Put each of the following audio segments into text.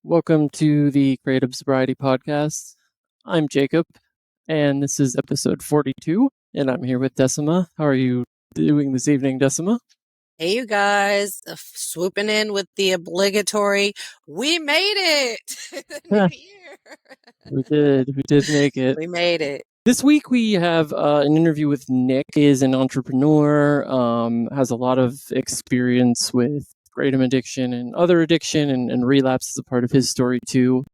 Welcome to the Creative Sobriety Podcast. I'm Jacob, and this is episode 42, and I'm here with Decima. How are you doing this evening, Decima? Hey, you guys, swooping in with the obligatory, we made it! New year! We did make it. We made it. This week we have an interview with Nick. He is an entrepreneur, has a lot of experience with Kratom addiction and other addiction, and relapse is a part of his story too.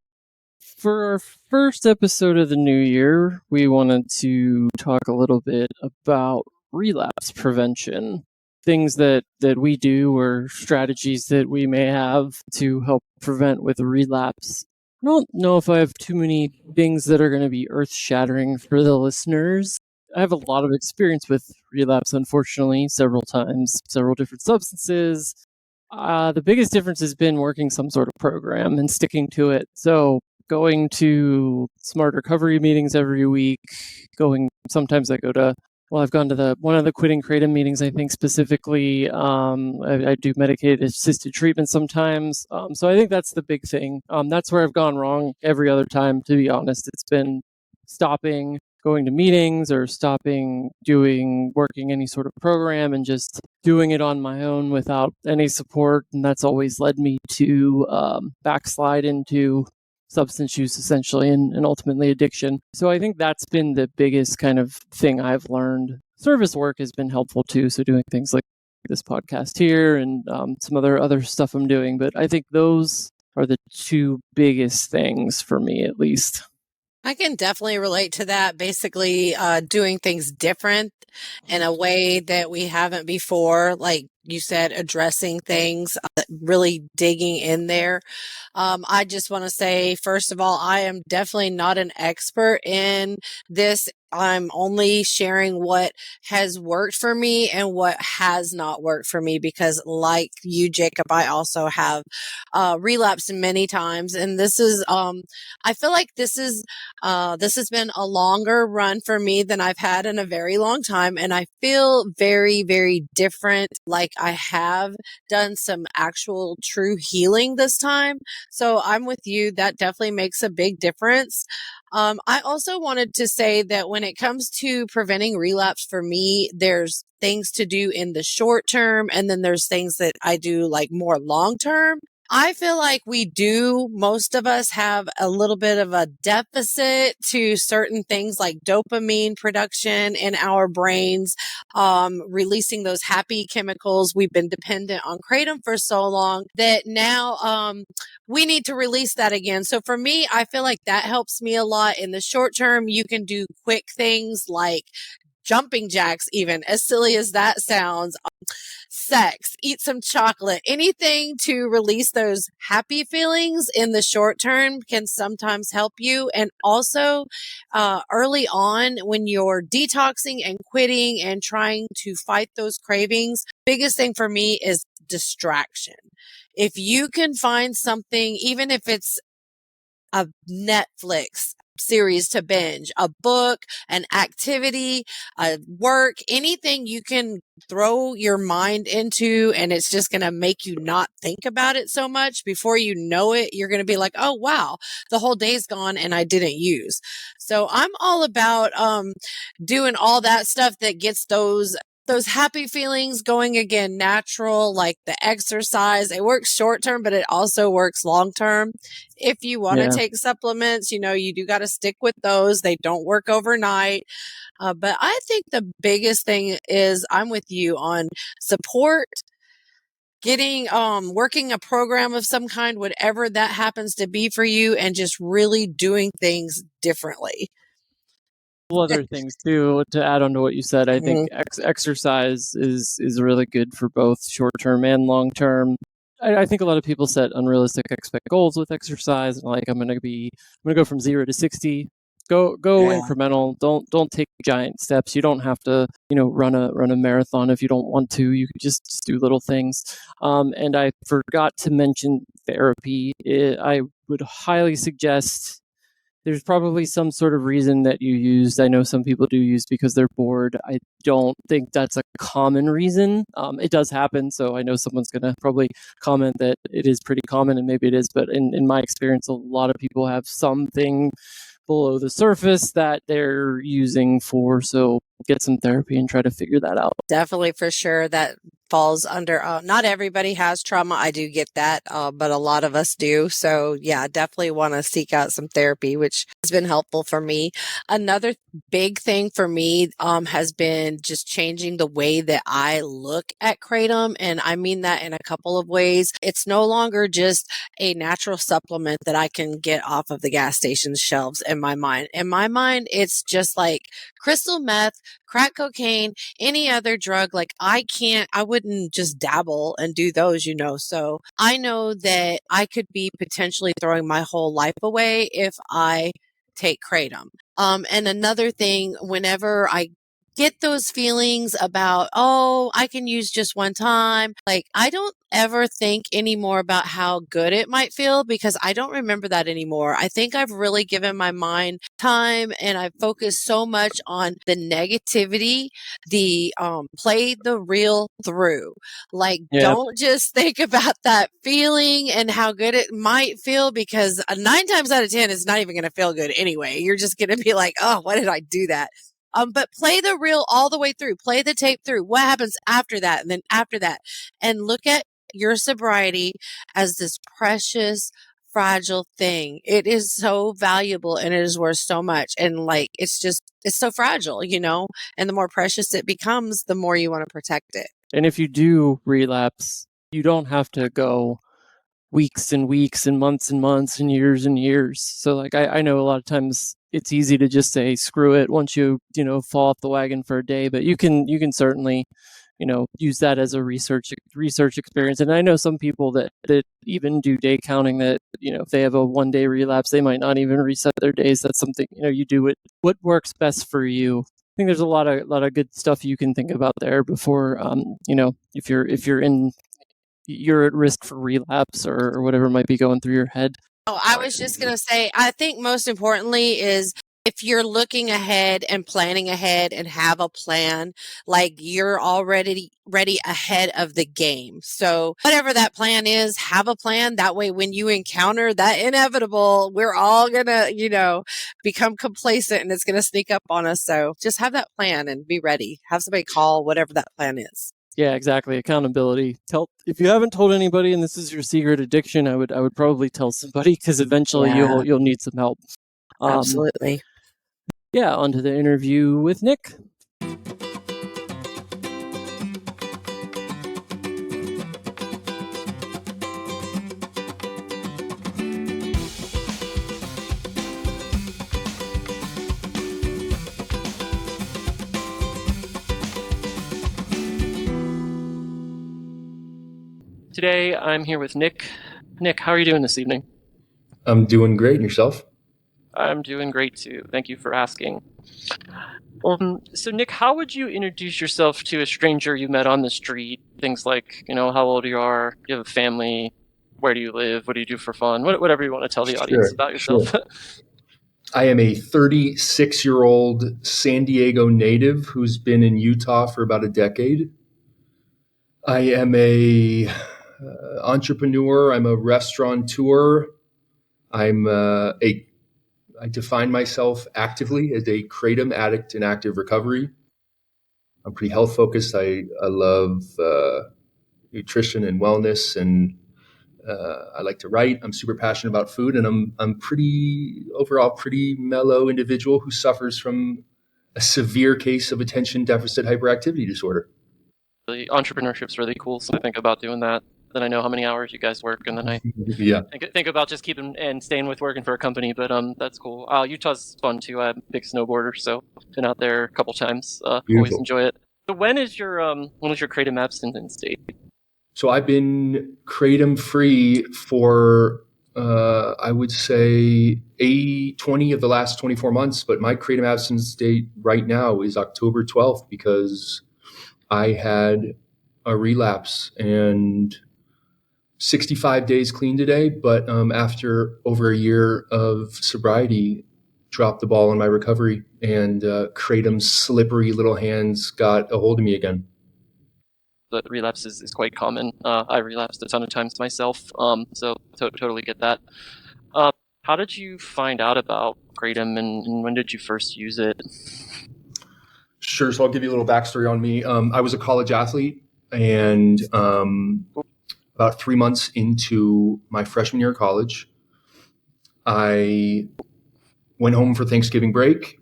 For our first episode of the new year, we wanted to talk a little bit about relapse prevention, things that we do or strategies that we may have to help prevent with relapse. I don't know if I have too many things that are going to be earth-shattering for the listeners. I have a lot of experience with relapse, unfortunately, several times, several different substances. The biggest difference has been working some sort of program and sticking to it. So going to smart recovery meetings every week, sometimes I've gone to one of the quitting Kratom meetings, I think specifically. I do medicated assisted treatment sometimes. So I think that's the big thing. That's where I've gone wrong every other time, to be honest. It's been stopping going to meetings or working any sort of program and just doing it on my own without any support. And that's always led me to backslide into substance use, essentially, and ultimately addiction. So I think that's been the biggest kind of thing I've learned. Service work has been helpful too. So doing things like this podcast here and some other stuff I'm doing. But I think those are the two biggest things for me, at least. I can definitely relate to that. Basically, doing things different in a way that we haven't before. Like you said, addressing things, really digging in there. I just want to say, first of all, I am definitely not an expert in this. I'm only sharing what has worked for me and what has not worked for me because like you, Jacob, I also have relapsed many times. And this is, I feel like this has been a longer run for me than I've had in a very long time. And I feel very, very different. Like I have done some actual true healing this time. So I'm with you. That definitely makes a big difference. I also wanted to say that when it comes to preventing relapse for me, there's things to do in the short term, and then there's things that I do like more long term. I feel like most of us have a little bit of a deficit to certain things like dopamine production in our brains, releasing those happy chemicals. We've been dependent on Kratom for so long that now, we need to release that again. So for me, I feel like that helps me a lot. In the short term, you can do quick things like jumping jacks, even as silly as that sounds, sex, eat some chocolate, anything to release those happy feelings in the short term can sometimes help you. And also, early on when you're detoxing and quitting and trying to fight those cravings, biggest thing for me is distraction. If you can find something, even if it's a Netflix series to binge, a book, an activity, a work, anything you can throw your mind into, and it's just going to make you not think about it so much. Before you know it, you're going to be like, oh, wow, the whole day's gone and I didn't use. So I'm all about doing all that stuff that gets those happy feelings going again, natural, like the exercise. It works short term, but it also works long term. If you want to take supplements, you do got to stick with those. They don't work overnight. But I think the biggest thing is I'm with you on support, getting, working a program of some kind, whatever that happens to be for you, and just really doing things differently. Other things too to add on to what you said. I think exercise is really good for both short term and long term. I think a lot of people set unrealistic goals with exercise. Like I'm gonna go from 0 to 60. Go incremental. Don't take giant steps. You don't have to run a marathon if you don't want to. You can just do little things. And I forgot to mention therapy. I would highly suggest there's probably some sort of reason that you used. I know some people do use because they're bored. I don't think that's a common reason. It does happen, so I know someone's going to probably comment that it is pretty common, and maybe it is, but in my experience, a lot of people have something below the surface that they're using for, so get some therapy and try to figure that out. Definitely, for sure, that falls under, not everybody has trauma. I do get that, but a lot of us do. So yeah, definitely want to seek out some therapy, which has been helpful for me. Another big thing for me has been just changing the way that I look at Kratom. And I mean that in a couple of ways. It's no longer just a natural supplement that I can get off of the gas station shelves in my mind. In my mind, it's just like crystal meth, crack cocaine, any other drug. Like I wouldn't just dabble and do those, So I know that I could be potentially throwing my whole life away if I take Kratom. And another thing, whenever I get those feelings about, oh, I can use just one time, like I don't ever think anymore about how good it might feel because I don't remember that anymore. I think I've really given my mind time and I've focused so much on the negativity, the play the real through. Like, don't just think about that feeling and how good it might feel because 9 times out of 10 it's not even going to feel good anyway. You're just going to be like, oh, why did I do that? But play the reel all the way through, play the tape through. What happens after that? And then after that, and look at your sobriety as this precious, fragile thing. It is so valuable and it is worth so much. And like, it's so fragile, and the more precious it becomes, the more you want to protect it. And if you do relapse, you don't have to go weeks and weeks and months and years and years. So like, I know a lot of times it's easy to just say, screw it once you fall off the wagon for a day, but you can certainly, use that as a research experience. And I know some people that even do day counting that, if they have a 1-day relapse, they might not even reset their days. That's something, you do what works best for you. I think there's a lot of good stuff you can think about there before, if you're at risk for relapse or whatever might be going through your head. Oh, I was just going to say, I think most importantly is if you're looking ahead and planning ahead and have a plan, like you're already ready ahead of the game. So whatever that plan is, have a plan. That way, when you encounter that inevitable, we're all going to, become complacent and it's going to sneak up on us. So just have that plan and be ready. Have somebody call whatever that plan is. Yeah, exactly. Accountability. If you haven't told anybody and this is your secret addiction, I would probably tell somebody because eventually you'll need some help. Absolutely. Yeah, on to the interview with Nick. Today, I'm here with Nick. Nick, how are you doing this evening? I'm doing great. And yourself? I'm doing great too. Thank you for asking. So Nick, how would you introduce yourself to a stranger you met on the street? Things like, how old you are, you have a family, where do you live, what do you do for fun, whatever you want to tell the audience about yourself. Sure. I am a 36-year-old San Diego native who's been in Utah for about a decade. I am a entrepreneur. I'm a restaurateur. I define myself actively as a Kratom addict in active recovery. I'm pretty health focused. I love nutrition and wellness, and I like to write. I'm super passionate about food, and I'm pretty mellow individual who suffers from a severe case of attention deficit hyperactivity disorder. The entrepreneurship's really cool, so I think about doing that. Then I know how many hours you guys work, and then I think about just keeping and staying with working for a company. But that's cool. Utah's fun too. I'm a big snowboarder, so been out there a couple times. Always enjoy it. So when was your Kratom abstinence date? So I've been Kratom free for I would say 20 of the last 24 months, but my Kratom abstinence date right now is October 12th because I had a relapse and 65 days clean today, but after over a year of sobriety, dropped the ball in my recovery, and Kratom's slippery little hands got a hold of me again. The relapse is quite common. I relapsed a ton of times myself, so totally get that. How did you find out about Kratom, and when did you first use it? Sure. So I'll give you a little backstory on me. I was a college athlete, and about 3 months into my freshman year of college, I went home for Thanksgiving break,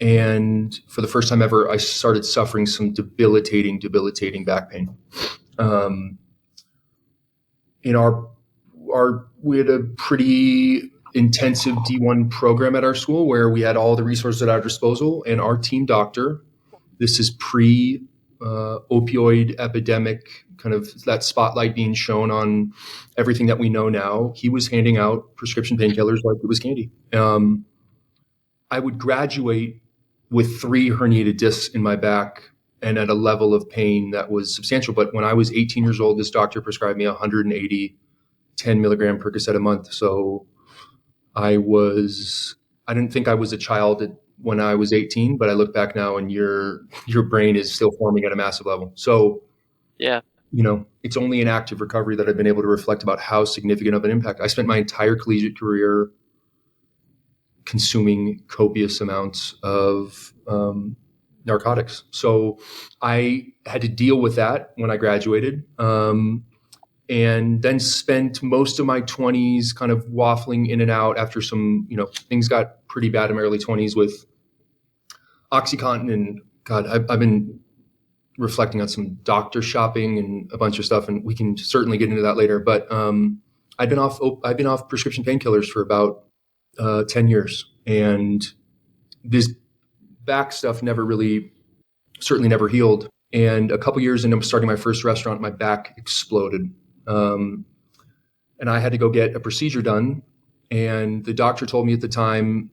and for the first time ever, I started suffering some debilitating back pain. We had a pretty intensive D1 program at our school where we had all the resources at our disposal, and our team doctor, this is opioid epidemic, kind of that spotlight being shown on everything that we know now. He was handing out prescription painkillers like it was candy. I would graduate with 3 herniated discs in my back and at a level of pain that was substantial. But when I was 18 years old, this doctor prescribed me 180 10 milligram Percocet a month. So I didn't think I was a child when I was 18, but I look back now and your brain is still forming at a massive level. So yeah, it's only in active recovery that I've been able to reflect about how significant of an impact. I spent my entire collegiate career consuming copious amounts of narcotics. So I had to deal with that when I graduated. And then spent most of my 20s kind of waffling in and out after some, things got pretty bad in my early 20s with OxyContin. And God, I've been reflecting on some doctor shopping and a bunch of stuff, and we can certainly get into that later. But I've been off prescription painkillers for about 10 years, and this back stuff certainly never healed. And a couple years into starting my first restaurant, my back exploded. And I had to go get a procedure done. And the doctor told me at the time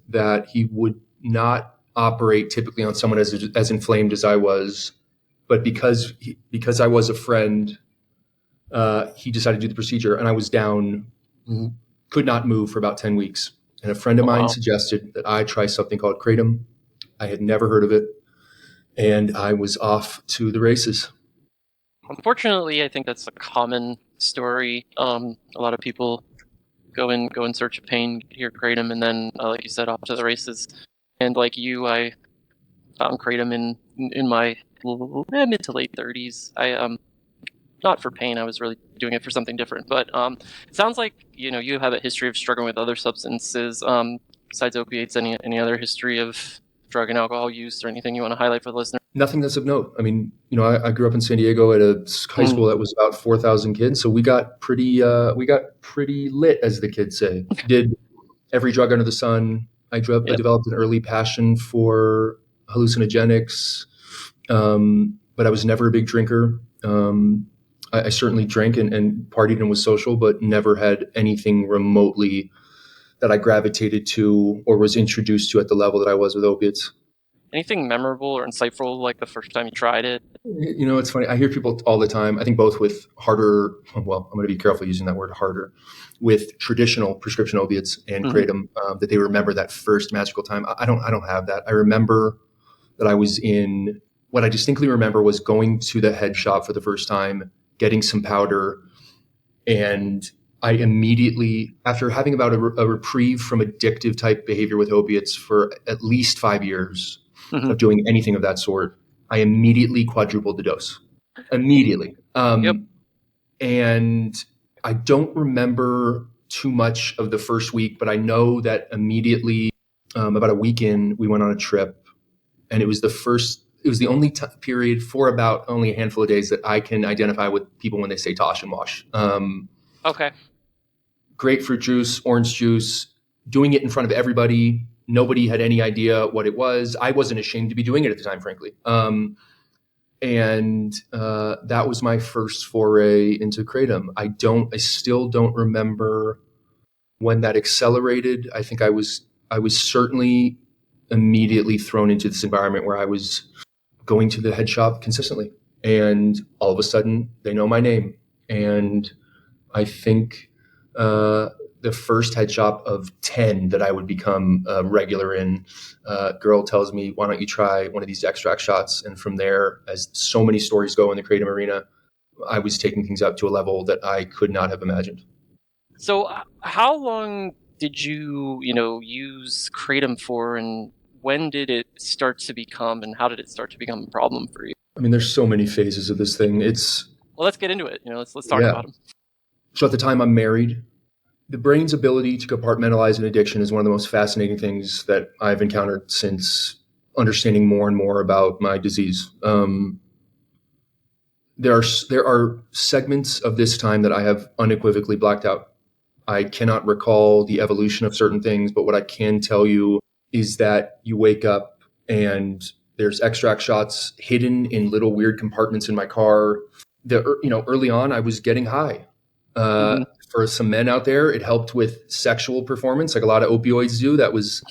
that he would not operate typically on someone as inflamed as I was. But because I was a friend, he decided to do the procedure. And I was down, could not move for about 10 weeks. And a friend of mine suggested that I try something called Kratom. I had never heard of it. And I was off to the races. Unfortunately, I think that's a common story. A lot of people go in search of pain, hear Kratom, and then, like you said, off to the races. And like you, I found Kratom in my mid to late 30s. I not for pain. I was really doing it for something different. But it sounds like you have a history of struggling with other substances besides opiates. Any other history of drug and alcohol use or anything you want to highlight for the listener? Nothing that's of note. I mean, I grew up in San Diego at a high school that was about 4,000 kids. So we got pretty lit, as the kids say. Did every drug under the sun. I developed an early passion for hallucinogenics, but I was never a big drinker. I certainly drank and partied and was social, but never had anything remotely that I gravitated to or was introduced to at the level that I was with opiates. Anything memorable or insightful, like the first time you tried it? It's funny. I hear people all the time, I think both with harder, well, I'm going to be careful using that word harder, with traditional prescription opiates and Kratom, that they remember that first magical time. I don't have that. I remember that what I distinctly remember was going to the head shop for the first time, getting some powder, and I immediately, after having about a reprieve from addictive type behavior with opiates for at least 5 years of doing anything of that sort, I immediately quadrupled the dose. Immediately. And I don't remember too much of the first week, but I know that immediately, about a week in, we went on a trip, and it was the only period for about only a handful of days that I can identify with people when they say tosh and wash. Okay. Grapefruit juice, orange juice, doing it in front of everybody. Nobody had any idea what it was. I wasn't ashamed to be doing it at the time, frankly. And that was my first foray into Kratom. I still don't remember when that accelerated. I think I was certainly immediately thrown into this environment where I was going to the head shop consistently, and all of a sudden they know my name. And I think the first head shop of 10 that I would become regular in. Girl tells me, why don't you try one of these extract shots? And from there, as so many stories go in the Kratom arena, I was taking things up to a level that I could not have imagined. So how long did you use Kratom for, and when did it start to become, and how did it start to become a problem for you? I mean, there's so many phases of this thing. Well, let's get into it. Let's talk about them. So at the time, I'm married. The brain's ability to compartmentalize an addiction is one of the most fascinating things that I've encountered since understanding more and more about my disease. There are segments of this time that I have unequivocally blacked out. I cannot recall the evolution of certain things, but what I can tell you is that you wake up and there's extract shots hidden in little weird compartments in my car. Early on, I was getting high. For some men out there, it helped with sexual performance, like a lot of opioids do. There was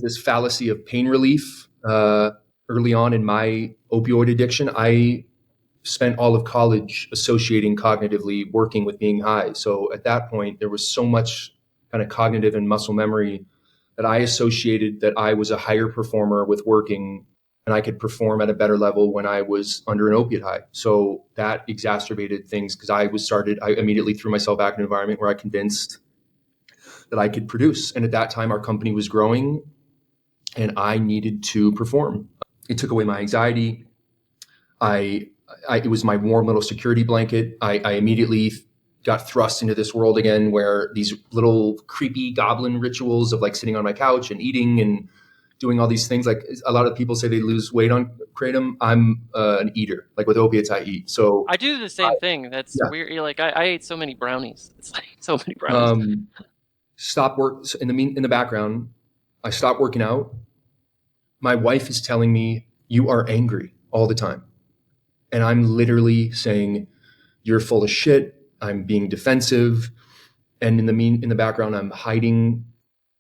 this fallacy of pain relief early on in my opioid addiction. I spent all of college associating cognitively working with being high. So at that point, there was so much kind of cognitive and muscle memory that I associated that I was a higher performer with working, and I could perform at a better level when I was under an opiate high. So that exacerbated things because I immediately threw myself back in an environment where I convinced that I could produce. And at that time, our company was growing and I needed to perform. It took away my anxiety. It was my warm little security blanket. I immediately got thrust into this world again where these little creepy goblin rituals of like sitting on my couch and eating and doing all these things. Like a lot of people say they lose weight on Kratom. I'm an eater. Like with opiates, I eat. So I do the same thing. That's weird. Like I ate so many brownies. It's like so many brownies. Stop work in the background. I stopped working out. My wife is telling me, you are angry all the time. And I'm literally saying, you're full of shit. I'm being defensive. And in the background, I'm hiding.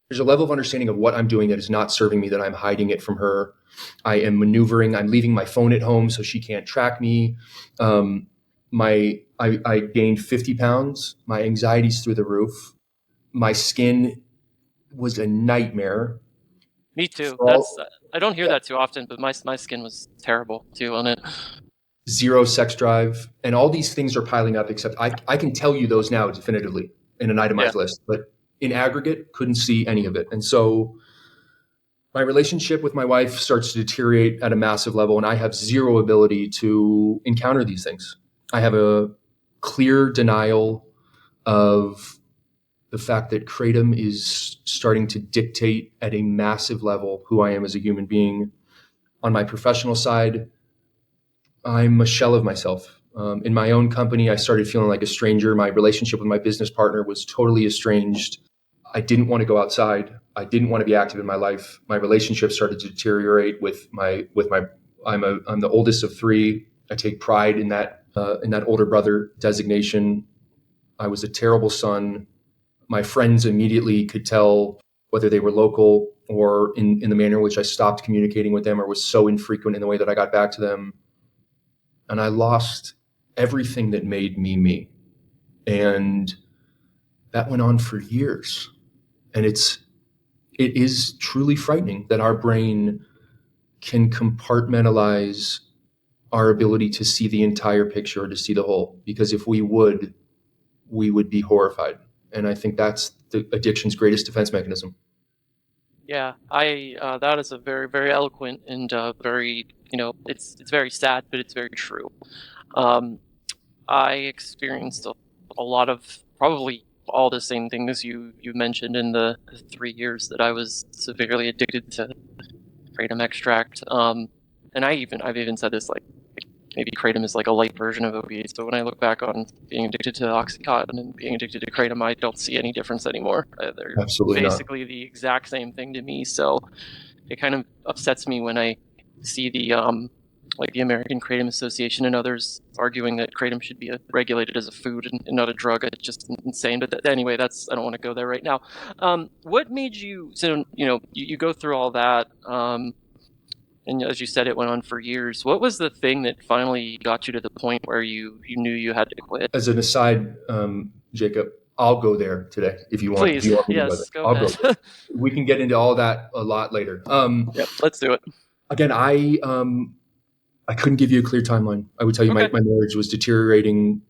There's a level of understanding of what I'm doing that is not serving me, that I'm hiding it from her. I am maneuvering. I'm leaving my phone at home so she can't track me. I gained 50 pounds. My anxiety's through the roof. My skin was a nightmare. Me too. I don't hear that too often, but my skin was terrible too on it. Zero sex drive, and all these things are piling up, except I can tell you those now definitively in an itemized list, but in aggregate, couldn't see any of it. And so my relationship with my wife starts to deteriorate at a massive level, and I have zero ability to encounter these things. I have a clear denial of the fact that Kratom is starting to dictate at a massive level who I am as a human being. On my professional side, I'm a shell of myself. In my own company, I started feeling like a stranger. My relationship with my business partner was totally estranged. I didn't want to go outside. I didn't want to be active in my life. My relationship started to deteriorate I'm the oldest of three. I take pride in that older brother designation. I was a terrible son. My friends immediately could tell whether they were local or in the manner in which I stopped communicating with them or was so infrequent in the way that I got back to them. And I lost everything that made me. And that went on for years. And it is truly frightening that our brain can compartmentalize our ability to see the entire picture or to see the whole. Because if we would be horrified. And I think that's the addiction's greatest defense mechanism. Yeah, that is a very, very eloquent and very, it's very sad, but it's very true. I experienced a lot of probably all the same things you mentioned in the 3 years that I was severely addicted to Kratom extract. And I've even said this, like maybe Kratom is like a light version of opiates. But when I look back on being addicted to Oxycontin and being addicted to Kratom, I don't see any difference anymore. They're Absolutely basically the exact same thing to me. So it kind of upsets me when I see the American Kratom Association and others arguing that Kratom should be regulated as a food and not a drug. It's just insane. But anyway, I don't want to go there right now. What made you? So you go through all that. And as you said, it went on for years. What was the thing that finally got you to the point where you knew you had to quit? As an aside, Jacob, I'll go there today if you want. If Please, you want me to go there, yes, go I'll ahead. go there. We can get into all that a lot later. Yep, let's do it. Again, I couldn't give you a clear timeline. I would tell you Okay. my marriage was deteriorating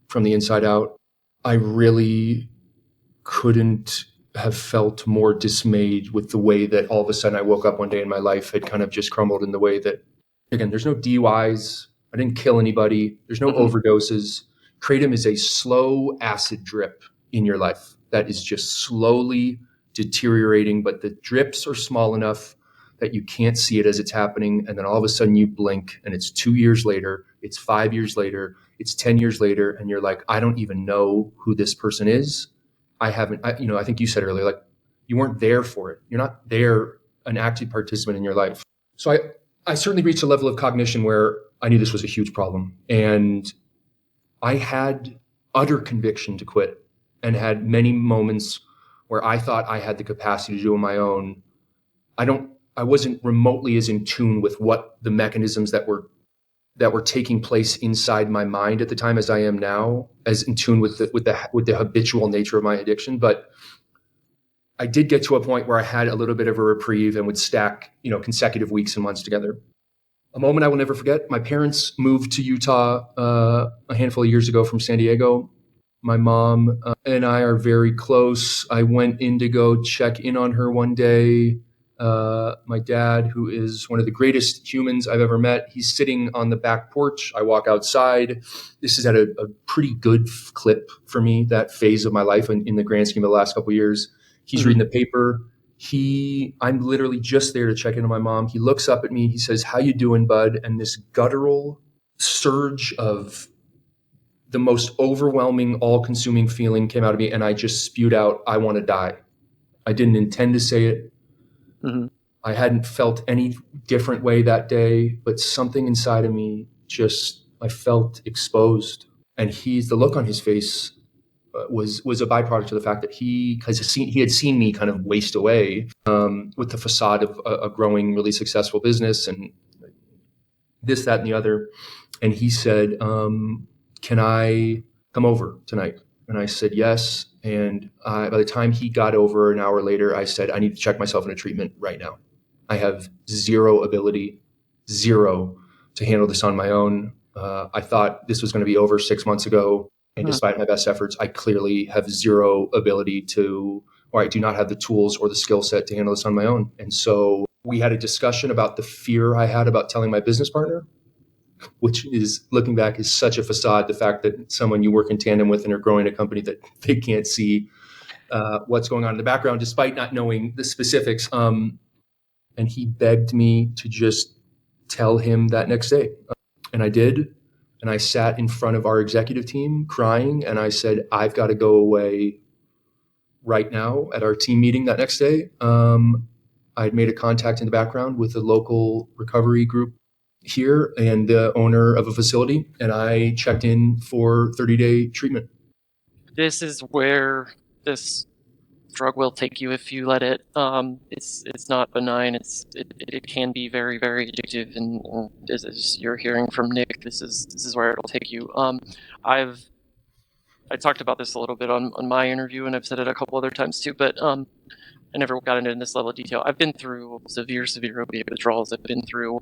from the inside out. I really couldn't have felt more dismayed with the way that all of a sudden I woke up one day and my life had kind of just crumbled in the way that, again, there's no DUIs. I didn't kill anybody. There's no overdoses. Kratom is a slow acid drip in your life that is just slowly deteriorating, but the drips are small enough that you can't see it as it's happening. And then all of a sudden you blink and it's 2 years later, it's 5 years later, it's 10 years later. And you're like, I don't even know who this person is. I think you said earlier, like you weren't there for it. You're not there, an active participant in your life. So I certainly reached a level of cognition where I knew this was a huge problem. And I had utter conviction to quit and had many moments where I thought I had the capacity to do it on my own. I wasn't remotely as in tune with what the mechanisms that were taking place inside my mind at the time as I am now, as in tune with the habitual nature of my addiction. But I did get to a point where I had a little bit of a reprieve and would stack, consecutive weeks and months together. A moment I will never forget. My parents moved to Utah a handful of years ago from San Diego. My mom and I are very close. I went in to go check in on her one day. My dad, who is one of the greatest humans I've ever met, he's sitting on the back porch. I walk outside. This is at a pretty good clip for me, that phase of my life in the grand scheme of the last couple of years. He's reading the paper. I'm literally just there to check in on my mom. He looks up at me. He says, "How you doing, bud?" And this guttural surge of the most overwhelming, all-consuming feeling came out of me, and I just spewed out, "I want to die." I didn't intend to say it. I hadn't felt any different way that day, but something inside of me I felt exposed. And the look on his face was a byproduct of the fact that he had seen me kind of waste away with the facade of a growing, really successful business and this, that, and the other. And he said, "Can I come over tonight?" And I said, yes. And by the time he got over an hour later, I said, "I need to check myself into treatment right now. I have zero ability to handle this on my own. I thought this was going to be over 6 months ago. And despite my best efforts, I clearly have zero ability or I do not have the tools or the skill set to handle this on my own." And so we had a discussion about the fear I had about telling my business partner, which is, looking back, is such a facade. The fact that someone you work in tandem with and are growing a company, that they can't see what's going on in the background, despite not knowing the specifics. And he begged me to just tell him that next day. And I did. And I sat in front of our executive team crying. And I said, "I've got to go away right now." At our team meeting that next day, I had made a contact in the background with a local recovery group here and the owner of a facility, and I checked in for 30-day treatment. This is where this drug will take you if you let it. It's not benign. It can be very, very addictive, and as you're hearing from Nick, this is where it'll take you. I talked about this a little bit on my interview, and I've said it a couple other times too, but I never got into this level of detail. I've been through severe opiate withdrawals. I've been through,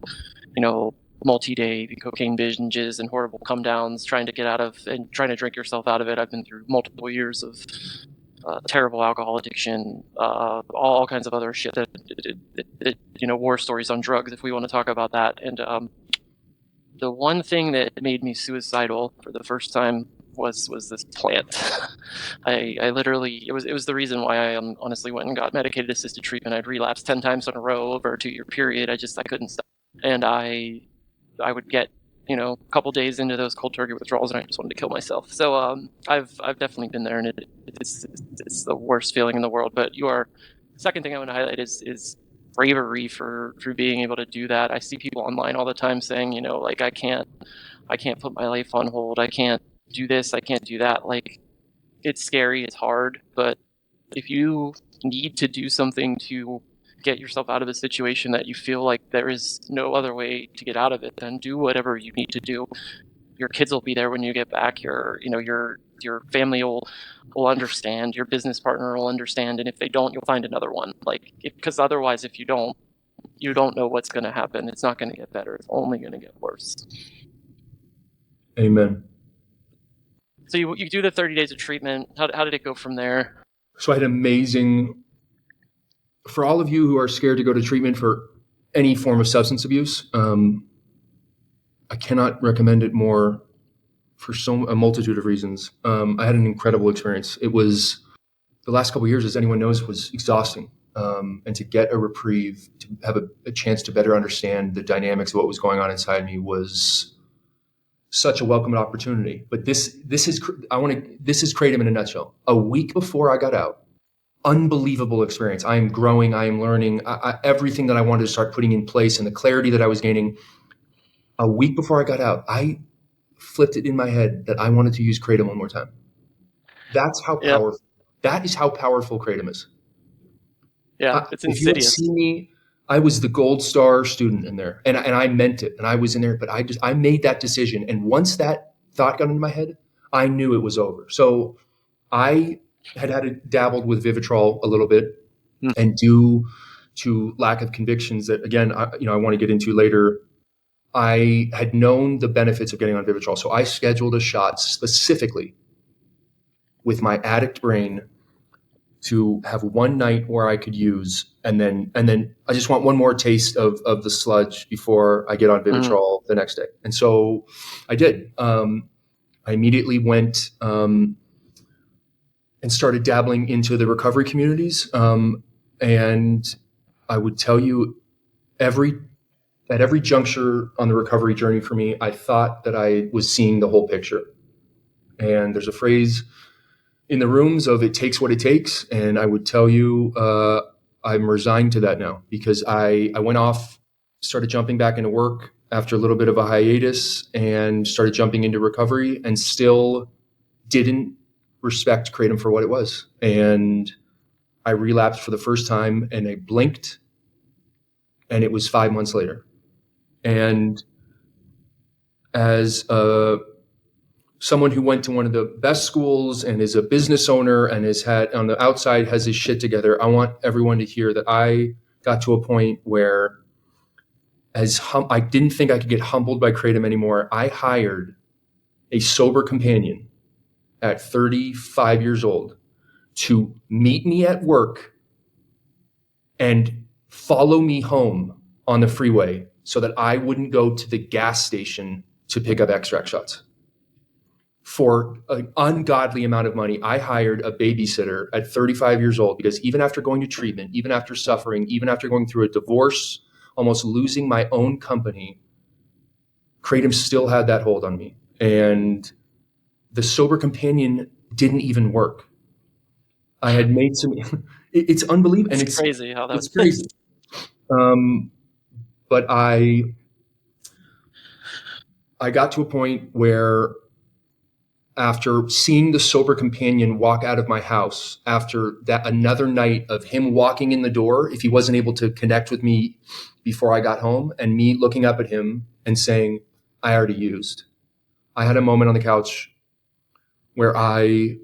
multi-day cocaine binges and horrible come downs, trying to get out of and trying to drink yourself out of it. I've been through multiple years of terrible alcohol addiction, all kinds of other shit war stories on drugs, if we want to talk about that. And the one thing that made me suicidal for the first time was this plant. I literally, it was the reason why I honestly went and got medicated assisted treatment. I'd relapsed 10 times in a row over a 2-year period. I couldn't stop. And I would get, a couple days into those cold turkey withdrawals, and I just wanted to kill myself. So I've definitely been there, and it's the worst feeling in the world. But second thing I want to highlight is bravery for being able to do that. I see people online all the time saying, I can't put my life on hold. I can't do this. I can't do that. Like, it's scary. It's hard. But if you need to do something to get yourself out of a situation that you feel like there is no other way to get out of it, then do whatever you need to do. your kids will be there when you get back. Your family will understand. Your business partner will understand. And if they don't, you'll find another one. Because otherwise, if you don't know what's going to happen. It's not going to get better. It's only going to get worse. Amen. So you do the 30 days of treatment. How did it go from there? So I had for all of you who are scared to go to treatment for any form of substance abuse, I cannot recommend it more for a multitude of reasons. I had an incredible experience. It was, the last couple of years, as anyone knows, was exhausting. And to get a reprieve, to have a chance to better understand the dynamics of what was going on inside me was such a welcome opportunity. But this is Kratom in a nutshell. A week before I got out, unbelievable experience. I am growing. I am learning. Everything that I wanted to start putting in place and the clarity that I was gaining. A week before I got out, I flipped it in my head that I wanted to use Kratom one more time. That's how powerful. That is how powerful Kratom is. Yeah, it's insidious. If you had seen me, I was the gold star student in there, and I meant it, and I was in there. But I made that decision, and once that thought got into my head, I knew it was over. So I had dabbled with Vivitrol a little bit, and due to lack of convictions that, again, I want to get into later, I had known the benefits of getting on Vivitrol. So I scheduled a shot specifically with my addict brain to have one night where I could use, and then I just want one more taste of the sludge before I get on Vivitrol the next day. And so I did. I immediately went and started dabbling into the recovery communities. And I would tell you, at every juncture on the recovery journey for me, I thought that I was seeing the whole picture. And there's a phrase in the rooms of "it takes what it takes," and I would tell you I'm resigned to that now, because I went off, started jumping back into work after a little bit of a hiatus, and started jumping into recovery, and still didn't respect Kratom for what it was. And I relapsed for the first time, and I blinked, and it was 5 months later. And as someone who went to one of the best schools and is a business owner and has had, on the outside, has his shit together, I want everyone to hear that I got to a point where I didn't think I could get humbled by Kratom anymore. I hired a sober companion at 35 years old to meet me at work and follow me home on the freeway so that I wouldn't go to the gas station to pick up extract shots. For an ungodly amount of money, I hired a babysitter at 35 years old, because even after going to treatment, even after suffering, even after going through a divorce, almost losing my own company, Kratom still had that hold on me. And the sober companion didn't even work. I had made some, it's unbelievable. It's crazy how that's crazy. But I got to a point where, after seeing the sober companion walk out of my house, after that, another night of him walking in the door, if he wasn't able to connect with me before I got home, and me looking up at him and saying, I already used. I had a moment on the couch where I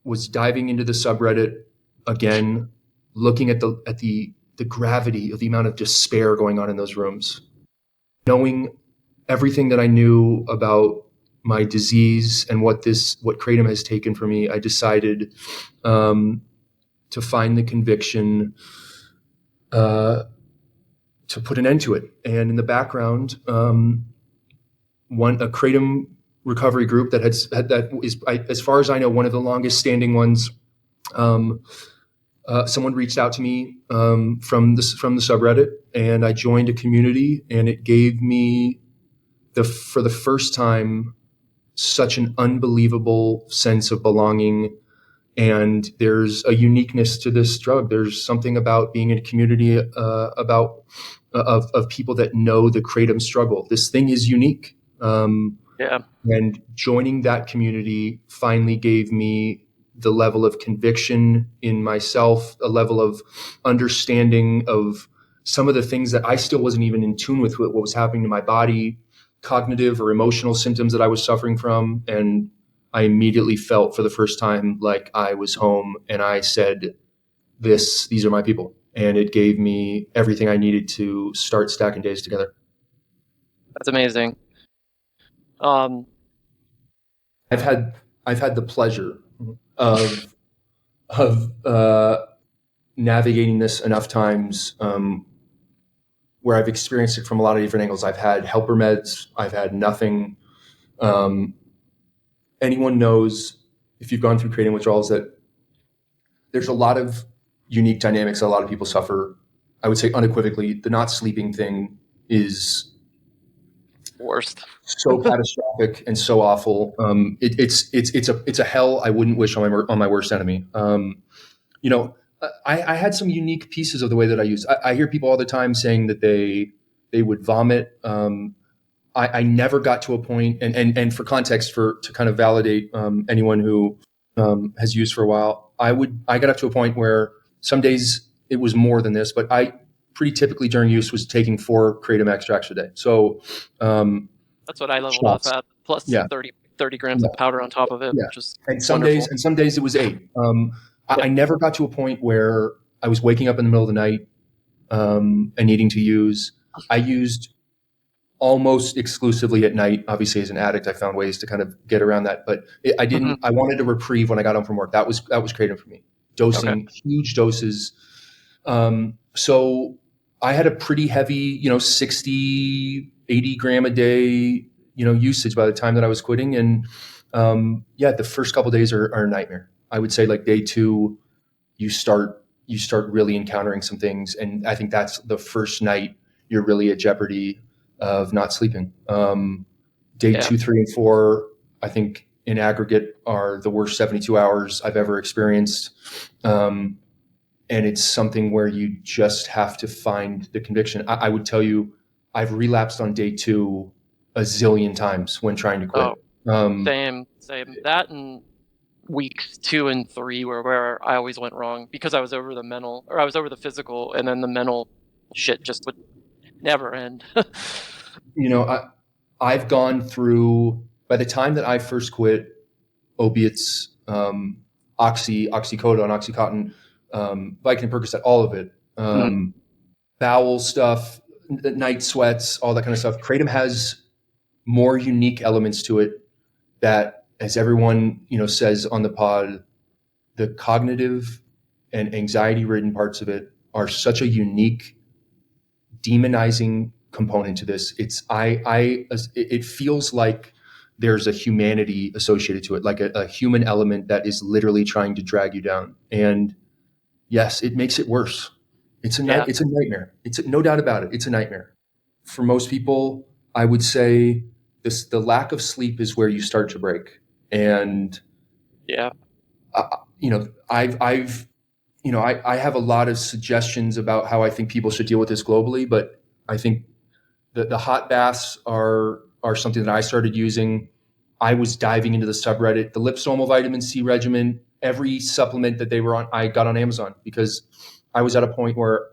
was diving into the subreddit again, looking at the gravity of the amount of despair going on in those rooms, knowing everything that I knew about my disease and what Kratom has taken from me. I decided to find the conviction to put an end to it. And in the background, a Kratom recovery group that is, as far as I know, one of the longest standing ones. Someone reached out to me from the subreddit, and I joined a community, and it gave me for the first time such an unbelievable sense of belonging. And there's a uniqueness to this drug. There's something about being in a community of people that know the Kratom struggle. This thing is unique. And joining that community finally gave me the level of conviction in myself, a level of understanding of some of the things that I still wasn't even in tune with what was happening to my body, cognitive or emotional symptoms that I was suffering from. And I immediately felt for the first time like I was home, and I said, these are my people. And it gave me everything I needed to start stacking days together. That's amazing. I've had the pleasure of navigating this enough times where I've experienced it from a lot of different angles. I've had helper meds. I've had nothing. Anyone knows, if you've gone through Kratom withdrawals, that there's a lot of unique dynamics that a lot of people suffer. I would say unequivocally, the not sleeping thing is worst. So catastrophic and so awful. It's a hell I wouldn't wish on my worst enemy. I had some unique pieces of the way that I use. I hear people all the time saying that they would vomit. I never got to a point, and for context, to kind of validate anyone who has used for a while, I got up to a point where some days it was more than this, but I pretty typically during use was taking 4 Kratom extracts a day. So that's what I leveled off at, plus 30 grams of powder on top of it, which is some days it was 8. I never got to a point where I was waking up in the middle of the night and needing to use. I used almost exclusively at night. Obviously, as an addict, I found ways to kind of get around that, but I didn't. Mm-hmm. I wanted a reprieve when I got home from work. That was Kratom for me. Dosing huge doses. So I had a pretty heavy, 60, 80 gram a day, usage by the time that I was quitting. And the first couple of days are a nightmare. I would say like day 2, you start really encountering some things. And I think that's the first night you're really at jeopardy of not sleeping. Day 2, 3, and 4, I think in aggregate are the worst 72 hours I've ever experienced. And it's something where you just have to find the conviction. I would tell you, I've relapsed on day 2 a zillion times when trying to quit. Same. That and weeks 2 and 3 were where I always went wrong because I was over the mental, or I was over the physical, and then the mental shit just would never end. I've gone through, by the time that I first quit opiates, oxycodone, Oxycontin, Vicodin and Percocet, all of it, bowel stuff, night sweats, all that kind of stuff. Kratom has more unique elements to it that, as everyone says on the pod, the cognitive and anxiety-ridden parts of it are such a unique, demonizing component to this. It feels like there's a humanity associated to it, like a human element that is literally trying to drag you down. And yes, it makes it worse. It's a nightmare. It's no doubt about it. It's a nightmare. For most people, I would say the lack of sleep is where you start to break. And I have a lot of suggestions about how I think people should deal with this globally, but I think the hot baths are something that I started using. I was diving into the subreddit, the liposomal vitamin C regimen, every supplement that they were on, I got on Amazon, because I was at a point where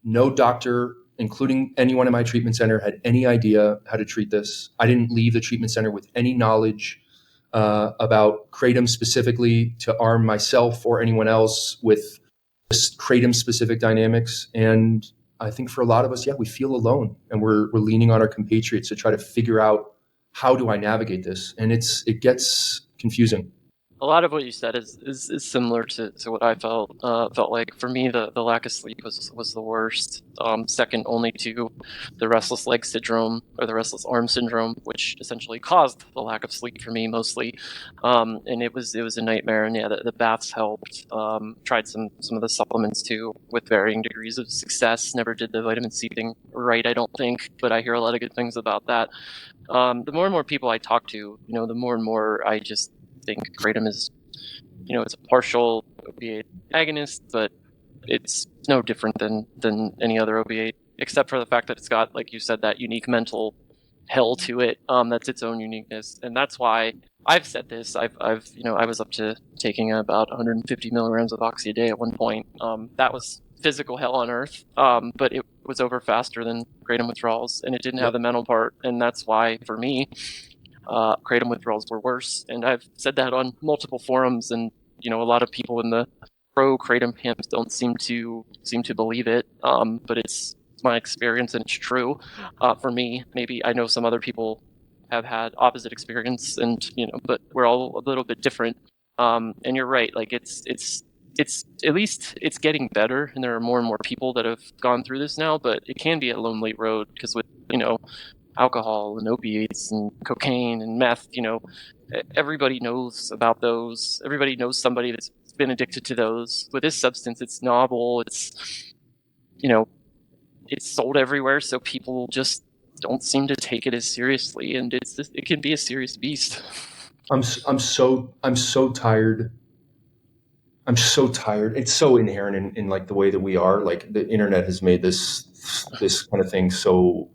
no doctor, including anyone in my treatment center, had any idea how to treat this. I didn't leave the treatment center with any knowledge about Kratom specifically to arm myself or anyone else with Kratom specific dynamics. And I think for a lot of us, we feel alone, and we're leaning on our compatriots to try to figure out, how do I navigate this? And it gets confusing. A lot of what you said is similar to what I felt like. For me, the lack of sleep was the worst, second only to the restless leg syndrome or the restless arm syndrome, which essentially caused the lack of sleep for me mostly. And it was a nightmare. And the baths helped. Tried some of the supplements too, with varying degrees of success. Never did the vitamin C thing right, I don't think, but I hear a lot of good things about that. The more and more people I talk to, the more and more I just think Kratom is, it's a partial opiate agonist, but it's no different than any other opiate, except for the fact that it's got, like you said, that unique mental hell to it. That's its own uniqueness, and that's why I've said this. I was up to taking about 150 milligrams of oxy a day at one point. That was physical hell on earth, but was over faster than Kratom withdrawals, and it didn't have the mental part, and that's why for me, Kratom withdrawals were worse. And I've said that on multiple forums, and a lot of people in the pro Kratom camps don't seem to believe it, but it's my experience and it's true. For me, maybe I know some other people have had opposite experience, and but we're all a little bit different. And you're right, like it's at least it's getting better, and there are more and more people that have gone through this now, but it can be a lonely road because with alcohol and opiates and cocaine and meth, everybody knows about those. Everybody knows somebody that's been addicted to those. With this substance, it's novel. It's it's sold everywhere, so people just don't seem to take it as seriously, and it can be a serious beast. I'm so tired. I'm so tired. It's so inherent in like the way that we are. Like the internet has made this kind of thing so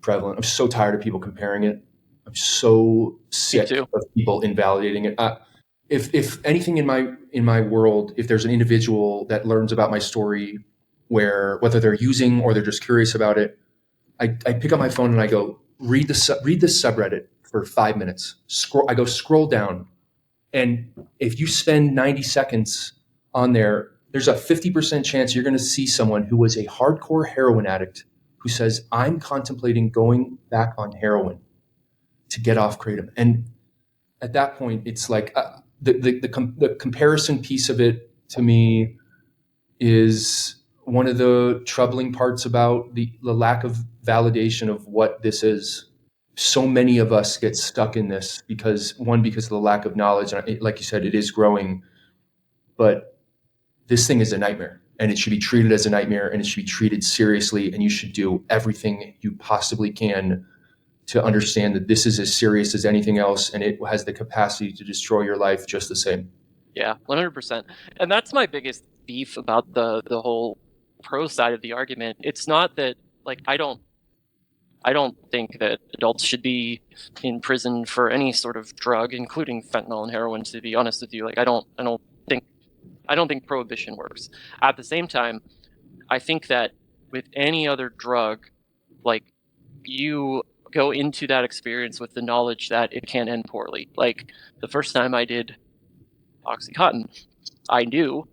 prevalent. I'm so tired of people comparing it. I'm so sick of people invalidating it. If anything in my world, if there's an individual that learns about my story, whether they're using or they're just curious about it, I pick up my phone and I go read this subreddit for 5 minutes. Scroll down, and if you spend 90 seconds on there, there's a 50% chance you're going to see someone who was a hardcore heroin addict who says, I'm contemplating going back on heroin to get off Kratom. And at that point, it's like the comparison piece of it to me is one of the troubling parts about the lack of validation of what this is. So many of us get stuck in this because of the lack of knowledge. And like you said, it is growing, but this thing is a nightmare, and it should be treated as a nightmare, and it should be treated seriously. And you should do everything you possibly can to understand that this is as serious as anything else, and it has the capacity to destroy your life just the same. Yeah, 100%. And that's my biggest beef about the whole pro side of the argument. It's not that, like, I don't think that adults should be in prison for any sort of drug, including fentanyl and heroin, to be honest with you. Like, I don't think prohibition works. At the same time, I think that with any other drug, like, you go into that experience with the knowledge that it can end poorly. Like, the first time I did Oxycontin, I knew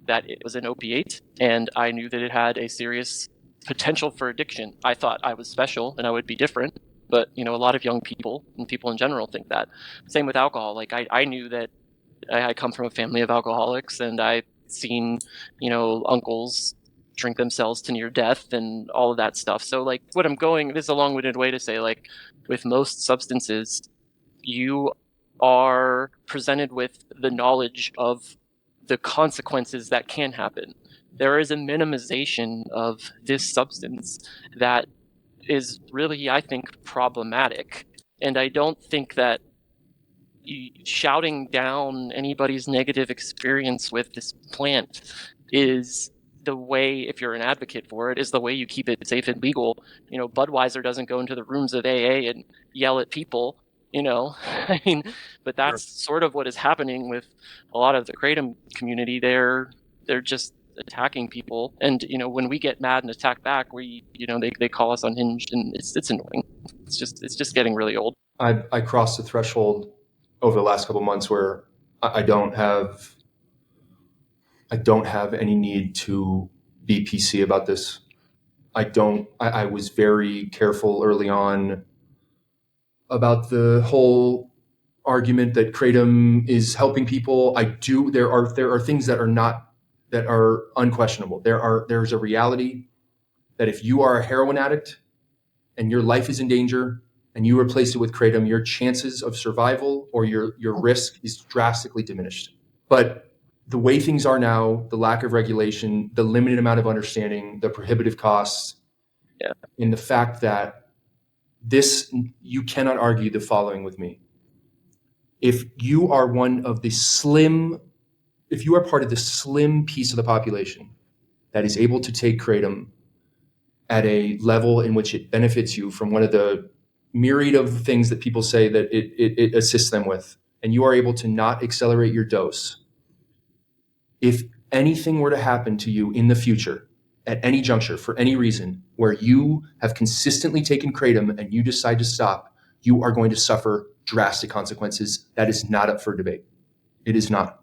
that it was an opiate, and I knew that it had a serious potential for addiction. I thought I was special and I would be different, but a lot of young people and people in general think that. Same with alcohol. Like, I knew that I come from a family of alcoholics, and I've seen uncles drink themselves to near death and all of that stuff. So, like, this is a long-winded way to say, like, with most substances, you are presented with the knowledge of the consequences that can happen. There is a minimization of this substance that is really, I think, problematic. And I don't think that shouting down anybody's negative experience with this plant is the way, if you're an advocate for it, is the way you keep it safe and legal. Budweiser doesn't go into the rooms of AA and yell at people, I mean, but that's sort of what is happening with a lot of the Kratom community. They're just attacking people, and when we get mad and attack back, they call us unhinged, and it's annoying. It's just getting really old. I crossed the threshold over the last couple of months where I don't have any need to be PC about this. I was very careful early on about the whole argument that Kratom is helping people. There are things that are unquestionable. There's a reality that if you are a heroin addict and your life is in danger and you replace it with Kratom, your chances of survival or your risk is drastically diminished. But the way things are now, the lack of regulation, the limited amount of understanding, the prohibitive costs, and the fact that you cannot argue the following with me. If you are part of the slim piece of the population that is able to take Kratom at a level in which it benefits you from one of the myriad of things that people say that it assists them with, and you are able to not accelerate your dose, if anything were to happen to you in the future at any juncture for any reason where you have consistently taken Kratom and you decide to stop, you are going to suffer drastic consequences. That is not up for debate. It is not.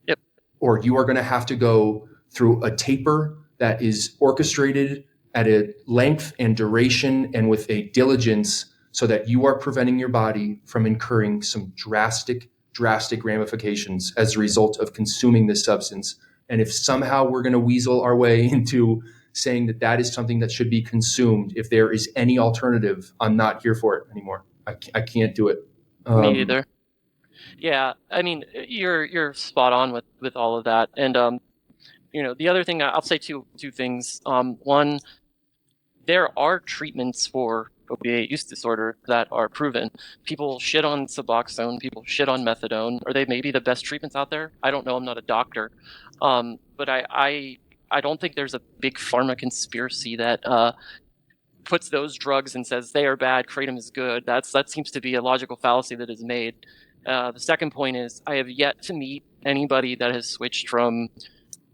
Yep. Or you are going to have to go through a taper that is orchestrated at a length and duration and with a diligence so that you are preventing your body from incurring some drastic ramifications as a result of consuming this substance. And if somehow we're going to weasel our way into saying that that is something that should be consumed, if there is any alternative, I'm not here for it anymore. I can't do it. Me either. Yeah, I mean, you're spot on with all of that. And the other thing I'll say two things. One, there are treatments for opiate use disorder that are proven. People shit on Suboxone, people shit on methadone. Are they maybe the best treatments out there? I don't know. I'm not a doctor, but I don't think there's a big pharma conspiracy that puts those drugs and says they are bad, Kratom is good. That seems to be a logical fallacy that is made. The second point is I have yet to meet anybody that has switched from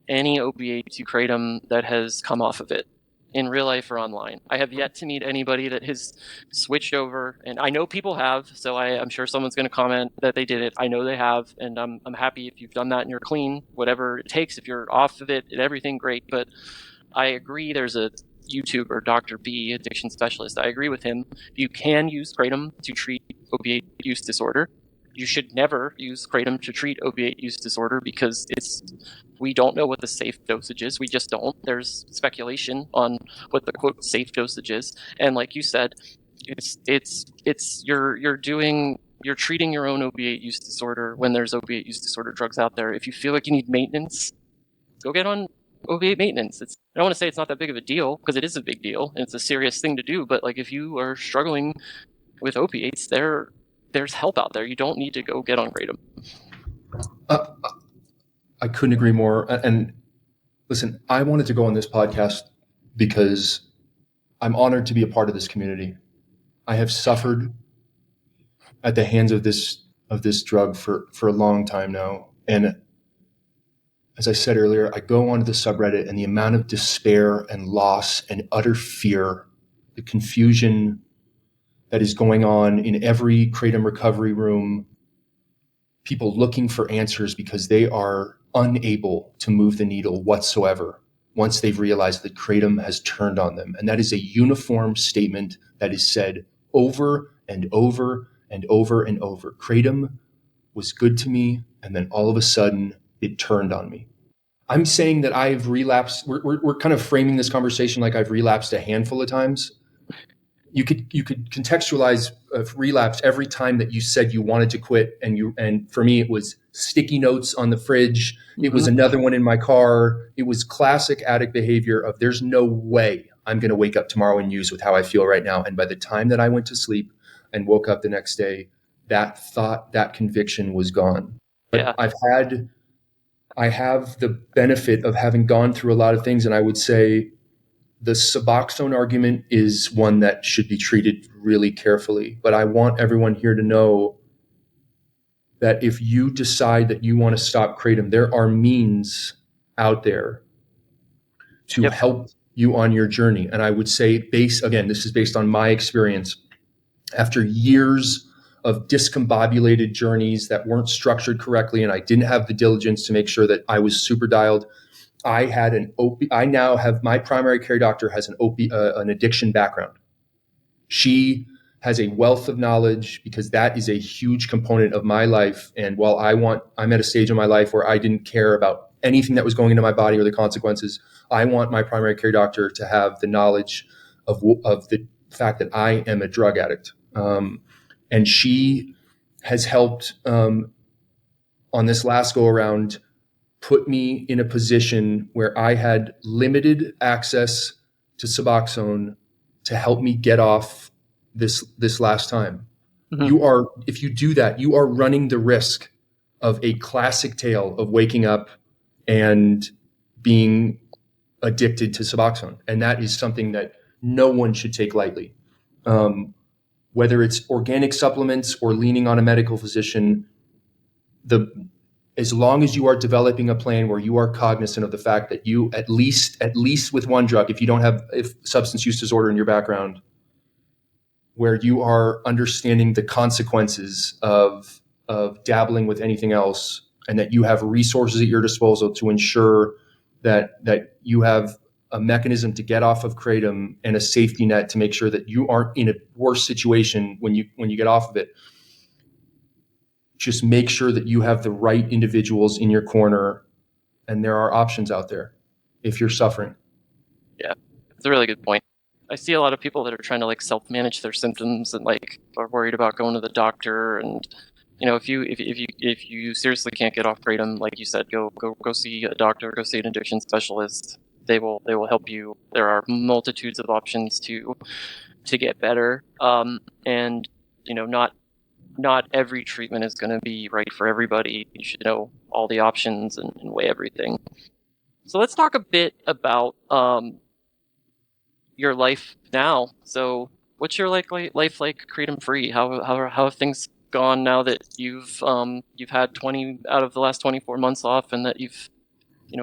any opiate to Kratom that has come off of it in real life or online. I have yet to meet anybody that has switched over, and I know people have, so I'm sure someone's going to comment that they did it. I know they have, and I'm happy if you've done that and you're clean, whatever it takes. If you're off of it and everything, great. But I agree there's a YouTuber, Dr. B, addiction specialist. I agree with him. You can use Kratom to treat opiate use disorder. You should never use Kratom to treat opiate use disorder because we don't know what the safe dosage is. We just don't. There's speculation on what the quote safe dosage is. And like you said, you're treating your own opiate use disorder when there's opiate use disorder drugs out there. If you feel like you need maintenance, go get on opiate maintenance. I don't want to say it's not that big of a deal because it is a big deal and it's a serious thing to do. But like if you are struggling with opiates, there's help out there. You don't need to go get on Kratom. I couldn't agree more. And listen, I wanted to go on this podcast because I'm honored to be a part of this community. I have suffered at the hands of this drug for a long time now. And as I said earlier, I go onto the subreddit and the amount of despair and loss and utter fear, the confusion that is going on in every Kratom recovery room, people looking for answers because they are unable to move the needle whatsoever once they've realized that Kratom has turned on them. And that is a uniform statement that is said over and over and over and over. Kratom was good to me, and then all of a sudden, it turned on me. I'm saying that I've relapsed. We're kind of framing this conversation like I've relapsed a handful of times. You could contextualize relapse every time that you said you wanted to quit, and for me it was sticky notes on the fridge. It was another one in my car. It was classic addict behavior of there's no way I'm going to wake up tomorrow and use with how I feel right now. And by the time that I went to sleep and woke up the next day, that thought, that conviction was gone. But Yeah. I have the benefit of having gone through a lot of things, and I would say the Suboxone argument is one that should be treated really carefully. But I want everyone here to know that if you decide that you want to stop Kratom, there are means out there to help you on your journey. And I would say, this is based on my experience. After years of discombobulated journeys that weren't structured correctly, and I didn't have the diligence to make sure that I was super dialed, I now have my primary care doctor has an addiction background. She has a wealth of knowledge because that is a huge component of my life. And while I'm at a stage in my life where I didn't care about anything that was going into my body or the consequences, I want my primary care doctor to have the knowledge of the fact that I am a drug addict. And she has helped on this last go around put me in a position where I had limited access to Suboxone to help me get off this last time. Mm-hmm. If you do that, you are running the risk of a classic tale of waking up and being addicted to Suboxone. And that is something that no one should take lightly. Whether it's organic supplements or leaning on a medical physician, as long as you are developing a plan where you are cognizant of the fact that you, at least with one drug, if you don't have substance use disorder in your background, where you are understanding the consequences of dabbling with anything else, and that you have resources at your disposal to ensure that you have a mechanism to get off of Kratom and a safety net to make sure that you aren't in a worse situation when you get off of it. Just make sure that you have the right individuals in your corner, and there are options out there if you're suffering. Yeah, it's a really good point. I see a lot of people that are trying to like self-manage their symptoms and like are worried about going to the doctor. And you know, if you seriously can't get off Kratom, like you said, go see a doctor, go see an addiction specialist. They will help you. There are multitudes of options to get better. And you know, not every treatment is going to be right for everybody. You should know all the options and weigh everything. So let's talk a bit about your life now. So what's your life like Kratom free? How have things gone now that you've had 20 out of the last 24 months off, and that you've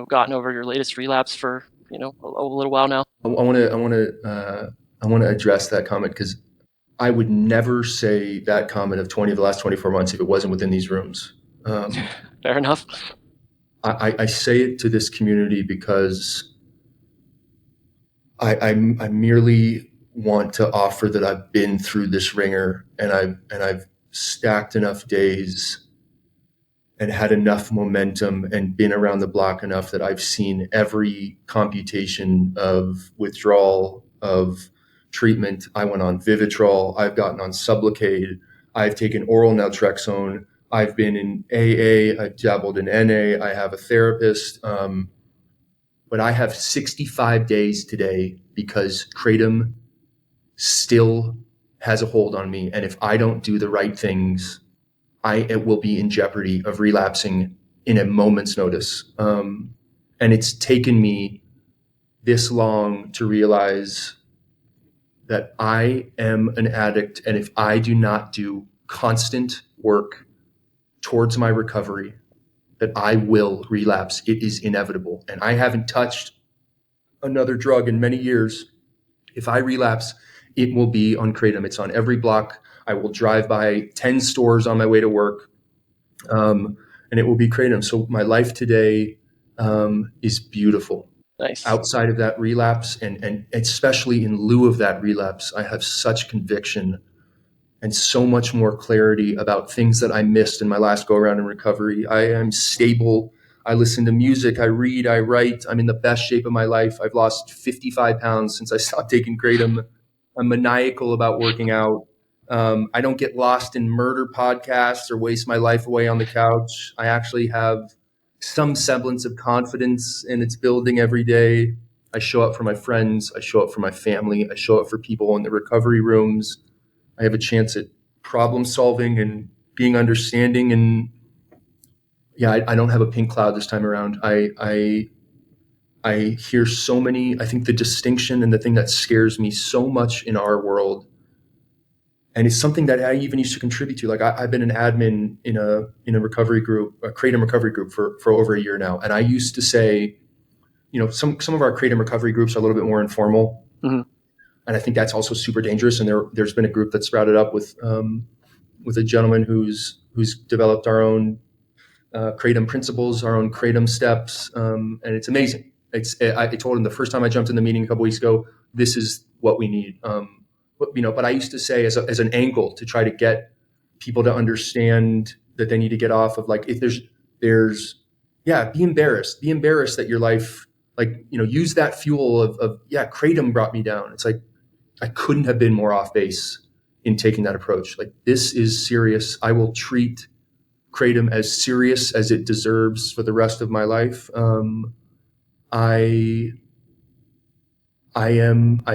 gotten over your latest relapse for a little while now? I want to address that comment, because I would never say that comment of 20 of the last 24 months if it wasn't within these rooms. Fair enough. I say it to this community because I merely want to offer that I've been through this ringer, and I've stacked enough days and had enough momentum and been around the block enough that I've seen every computation of withdrawal, of treatment. I went on Vivitrol. I've gotten on Sublocade. I've taken oral naltrexone. I've been in AA. I've dabbled in NA. I have a therapist. But I have 65 days today because Kratom still has a hold on me. And if I don't do the right things, it will be in jeopardy of relapsing in a moment's notice. And it's taken me this long to realize that I am an addict, and if I do not do constant work towards my recovery, that I will relapse. It is inevitable. And I haven't touched another drug in many years. If I relapse, it will be on Kratom. It's on every block. I will drive by 10 stores on my way to work, and it will be Kratom. So my life today is beautiful. Nice. Outside of that relapse, and especially in lieu of that relapse, I have such conviction and so much more clarity about things that I missed in my last go around in recovery. I am stable. I listen to music. I read. I write. I'm in the best shape of my life. I've lost 55 pounds since I stopped taking Kratom. I'm maniacal about working out. I don't get lost in murder podcasts or waste my life away on the couch. I actually have some semblance of confidence, and it's building every day. I show up for my friends. I show up for my family. I show up for people in the recovery rooms. I have a chance at problem solving and being understanding. And yeah, I don't have a pink cloud this time around. I hear so many. I think the distinction and the thing that scares me so much in our world, and it's something that I even used to contribute to. Like I've been an admin in a recovery group, a Kratom recovery group for over a year now. And I used to say, some of our Kratom recovery groups are a little bit more informal. Mm-hmm. And I think that's also super dangerous. And there's been a group that sprouted up with a gentleman who's developed our own Kratom principles, our own Kratom steps. And it's amazing. I told him the first time I jumped in the meeting a couple weeks ago, this is what we need. But I used to say as an angle to try to get people to understand that they need to get off of, like, if there's be embarrassed that your life, use that fuel of Kratom brought me down. It's like, I couldn't have been more off base in taking that approach. Like, this is serious. I will treat Kratom as serious as it deserves for the rest of my life. I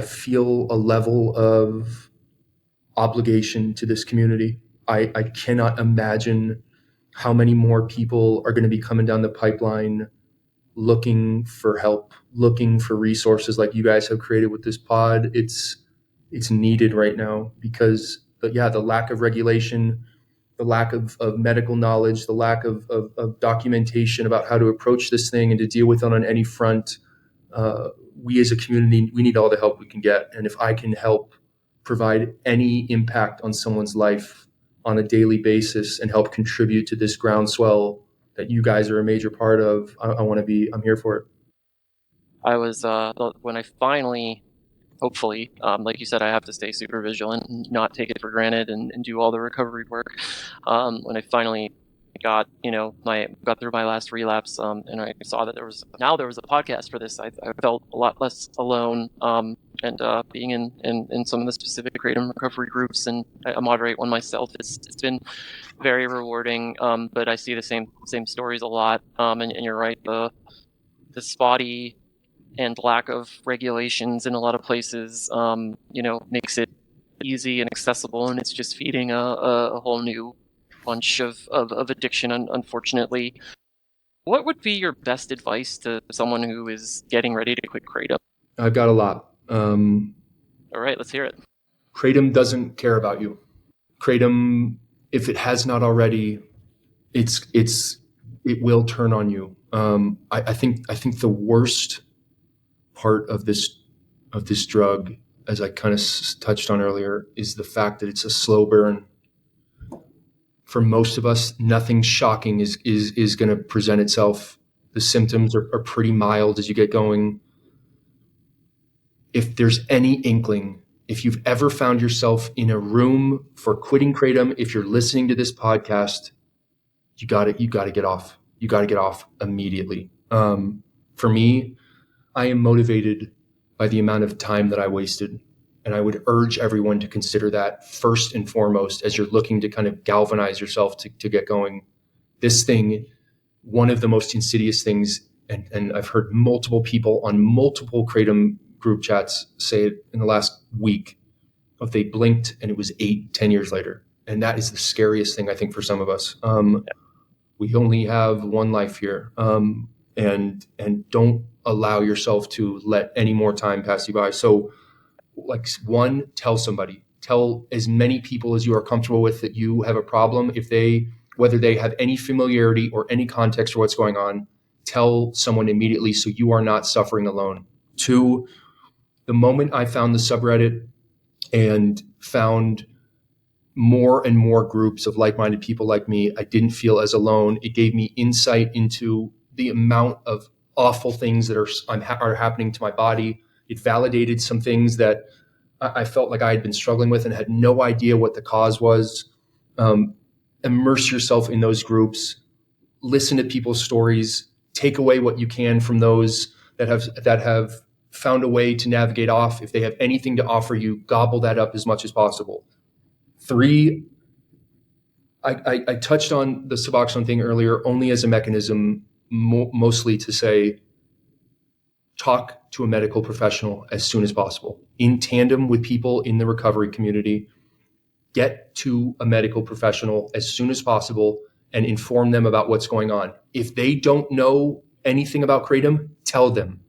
feel a level of obligation to this community. I cannot imagine how many more people are going to be coming down the pipeline looking for help, looking for resources like you guys have created with this pod. It's needed right now because the lack of regulation, the lack of medical knowledge, the lack of documentation about how to approach this thing and to deal with it on any front. We as a community, we need all the help we can get. And if I can help provide any impact on someone's life on a daily basis and help contribute to this groundswell that you guys are a major part of, I'm here for it. I was, when I finally, hopefully, like you said, I have to stay super vigilant and not take it for granted and do all the recovery work. When I finally got through my last relapse, and I saw that there was a podcast for this, I felt a lot less alone. And being in some of the specific Kratom recovery groups, and I moderate one myself, it's been very rewarding. But I see the same stories a lot. And you're right, the spotty and lack of regulations in a lot of places, makes it easy and accessible, and it's just feeding a whole new bunch of addiction, unfortunately. What would be your best advice to someone who is getting ready to quit Kratom? I've got a lot. All right, let's hear it. Kratom doesn't care about you. Kratom, if it has not already, it will turn on you. I think the worst part of this drug, as I kind of touched on earlier, is the fact that it's a slow burn. For most of us, nothing shocking is going to present itself. The symptoms are pretty mild as you get going. If there's any inkling, if you've ever found yourself in a room for quitting Kratom, if you're listening to this podcast, you got to get off. You got to get off immediately. For me, I am motivated by the amount of time that I wasted. And I would urge everyone to consider that first and foremost as you're looking to kind of galvanize yourself to get going. This thing, one of the most insidious things, and I've heard multiple people on multiple Kratom group chats say it in the last week, if they blinked and it was 8-10 years later. And that is the scariest thing, I think, for some of us. We only have one life here. And don't allow yourself to let any more time pass you by. So, like, one, tell somebody. Tell as many people as you are comfortable with that you have a problem. Whether they have any familiarity or any context for what's going on, tell someone immediately so you are not suffering alone. Two, the moment I found the subreddit and found more and more groups of like-minded people like me, I didn't feel as alone. It gave me insight into the amount of awful things that are happening to my body. It validated some things that I felt like I had been struggling with and had no idea what the cause was. Immerse yourself in those groups. Listen to people's stories. Take away what you can from those that have found a way to navigate off. If they have anything to offer you, gobble that up as much as possible. 3, I touched on the Suboxone thing earlier only as a mechanism, mostly to say, talk to a medical professional as soon as possible, in tandem with people in the recovery community. Get to a medical professional as soon as possible and inform them about what's going on. If they don't know anything about Kratom, tell them.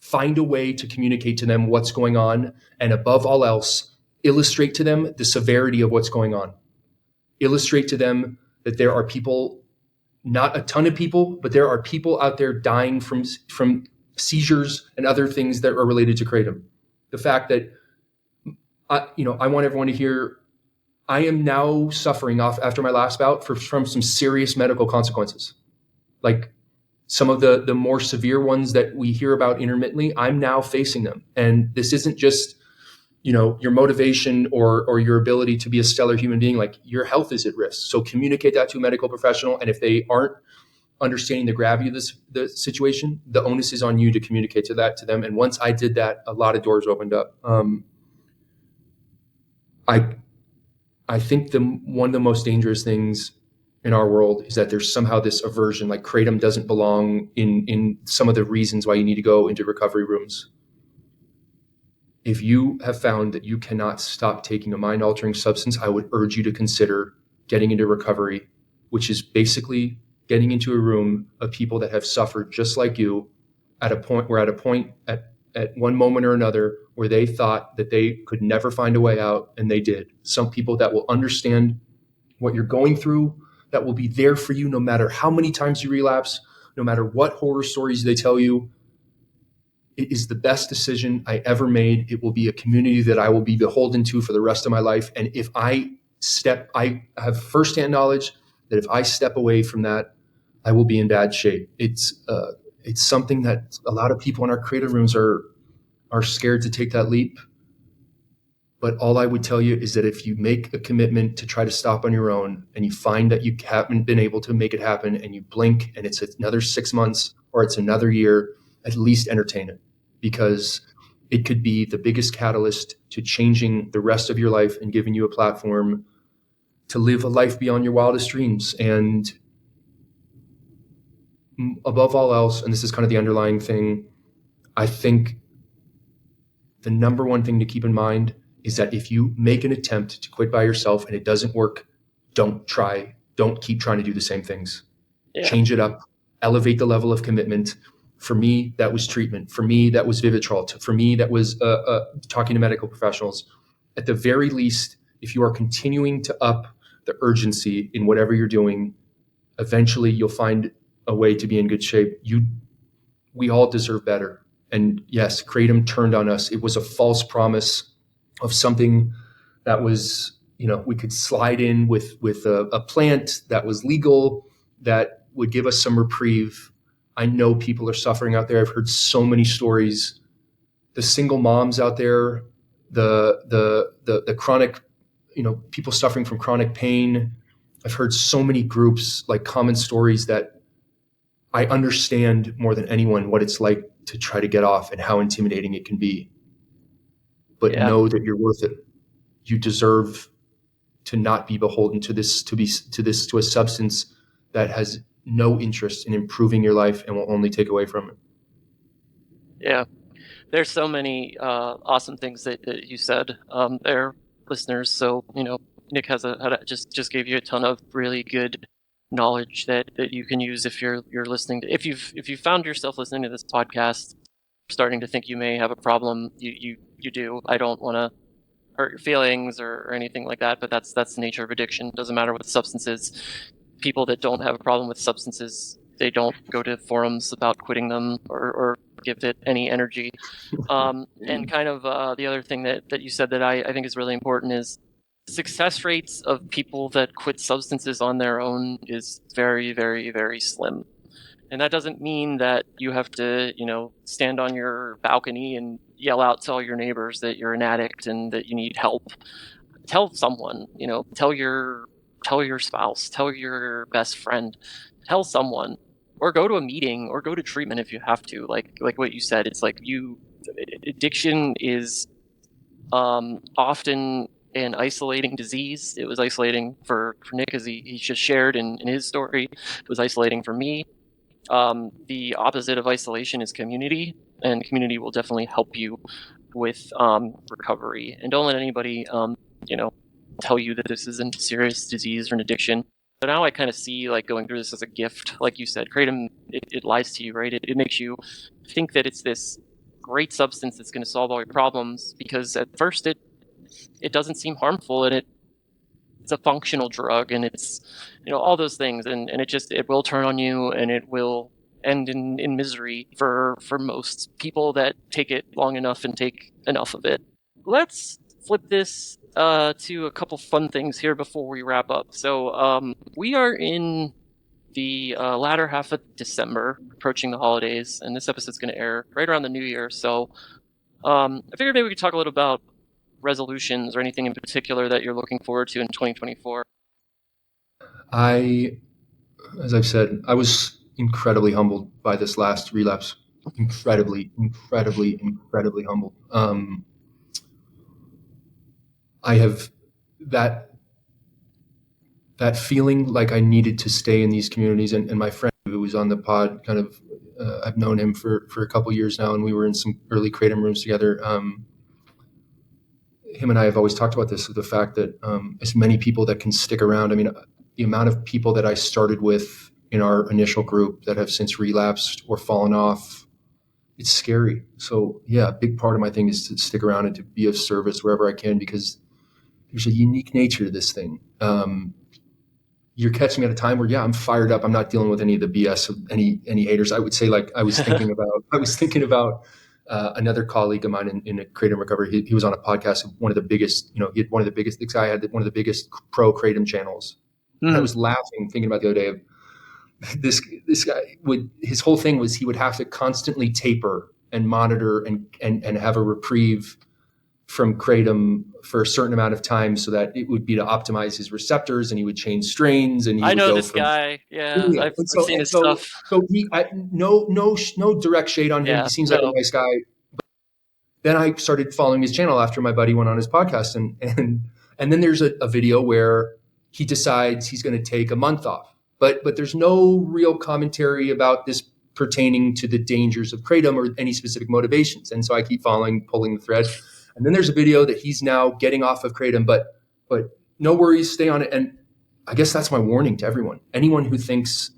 Find a way to communicate to them what's going on, and above all else, illustrate to them the severity of what's going on. Illustrate to them that there are people, not a ton of people, but there are people out there dying from seizures and other things that are related to Kratom. The fact that I want everyone to hear, I am now suffering after my last bout from some serious medical consequences. Like some of the more severe ones that we hear about intermittently, I'm now facing them. And this isn't just, your motivation or your ability to be a stellar human being. Like, your health is at risk. So communicate that to a medical professional. And if they aren't understanding the gravity of the situation, the onus is on you to communicate that to them. And once I did that, a lot of doors opened up. I think one of the most dangerous things in our world is that there's somehow this aversion, like Kratom doesn't belong in some of the reasons why you need to go into recovery rooms. If you have found that you cannot stop taking a mind-altering substance, I would urge you to consider getting into recovery, which is basically getting into a room of people that have suffered just like you at one moment or another where they thought that they could never find a way out, and they did. Some people that will understand what you're going through, that will be there for you no matter how many times you relapse, no matter what horror stories they tell you. It is the best decision I ever made. It will be a community that I will be beholden to for the rest of my life. And if I have firsthand knowledge that if I step away from that, I will be in bad shape. It's something that a lot of people in our creative rooms are scared to take that leap. But all I would tell you is that if you make a commitment to try to stop on your own and you find that you haven't been able to make it happen and you blink and it's another 6 months or it's another year, at least entertain it, because it could be the biggest catalyst to changing the rest of your life and giving you a platform to live a life beyond your wildest dreams. And above all else, and this is kind of the underlying thing, I think the number one thing to keep in mind is that if you make an attempt to quit by yourself and it doesn't work, don't keep trying to do the same things. Yeah. Change it up, elevate the level of commitment. For me, that was treatment. For me, that was Vivitrol. For me, that was talking to medical professionals. At the very least, if you are continuing to up the urgency in whatever you're doing, eventually you'll find a way to be in good shape. We all deserve better. And yes, Kratom turned on us. It was a false promise of something that was, we could slide in with a plant that was legal, that would give us some reprieve. I know people are suffering out there. I've heard so many stories. The single moms out there, the chronic, people suffering from chronic pain. I've heard so many groups, like common stories, that I understand more than anyone what it's like to try to get off and how intimidating it can be. But know that you're worth it. You deserve to not be beholden to a substance that has no interest in improving your life and will only take away from it. Yeah. There's so many awesome things that you said there, listeners. So, Nick just gave you a ton of really good knowledge that you can use if you're listening to, if you found yourself listening to this podcast starting to think you may have a problem. You do. I don't want to hurt your feelings or anything like that, but that's the nature of addiction. It doesn't matter what the substance is. People that don't have a problem with substances, they don't go to forums about quitting them or give it any energy. And kind of the other thing that you said that I think is really important is success rates of people that quit substances on their own is very, very, very slim. And that doesn't mean that you have to, stand on your balcony and yell out to all your neighbors that you're an addict and that you need help. Tell someone, tell your spouse, tell your best friend, tell someone, or go to a meeting or go to treatment if you have to. Like what you said, it's like addiction is often an isolating disease. It was isolating for Nick, as he just shared in his story. It was isolating for me. The opposite of isolation is community, and community will definitely help you with recovery. And don't let anybody, tell you that this isn't a serious disease or an addiction. But now I kind of see going through this as a gift. Like you said, Kratom, it lies to you, right? It makes you think that it's this great substance that's going to solve all your problems, because at first it doesn't seem harmful, and it's a functional drug, and it's all those things, and it will turn on you, and it will end in misery for most people that take it long enough and take enough of it. Let's flip this to a couple fun things here before we wrap up. So we are in the latter half of December, approaching the holidays, and this episode's going to air right around the New Year. So I figured maybe we could talk a little about resolutions or anything in particular that you're looking forward to in 2024. As I've said, I was incredibly humbled by this last relapse. Incredibly humbled. I have that feeling like I needed to stay in these communities, and my friend who was on the pod, kind of, I've known him for a couple years now, and we were in some early Kratom rooms together. Him and I have always talked about this, the fact that as many people that can stick around. I mean, the amount of people that I started with in our initial group that have since relapsed or fallen off, it's scary. So yeah, a big part of my thing is to stick around and to be of service wherever I can, because there's a unique nature to this thing. you're catching at a time where, yeah, I'm fired up. I'm not dealing with any of the BS of any haters. I would say, like, I was thinking about another colleague of mine in Kratom recovery. He was on a podcast of one of the biggest, this guy had one of the biggest pro Kratom channels. And I was laughing, thinking about the other day of this guy his whole thing was he would have to constantly taper and monitor and have a reprieve from Kratom for a certain amount of time so that it would be to optimize his receptors, and he would change strains, and he I would know go this from guy. Yeah, I've seen his so stuff. no direct shade on him. Yeah, He seems like a nice guy. But then I started following his channel after my buddy went on his podcast, and then there's a video where he decides he's going to take a month off, but there's no real commentary about this pertaining to the dangers of Kratom or any specific motivations. And so I keep pulling the thread. And then there's a video that he's now getting off of Kratom, but no worries, stay on it. And I guess that's my warning to everyone. Anyone who thinks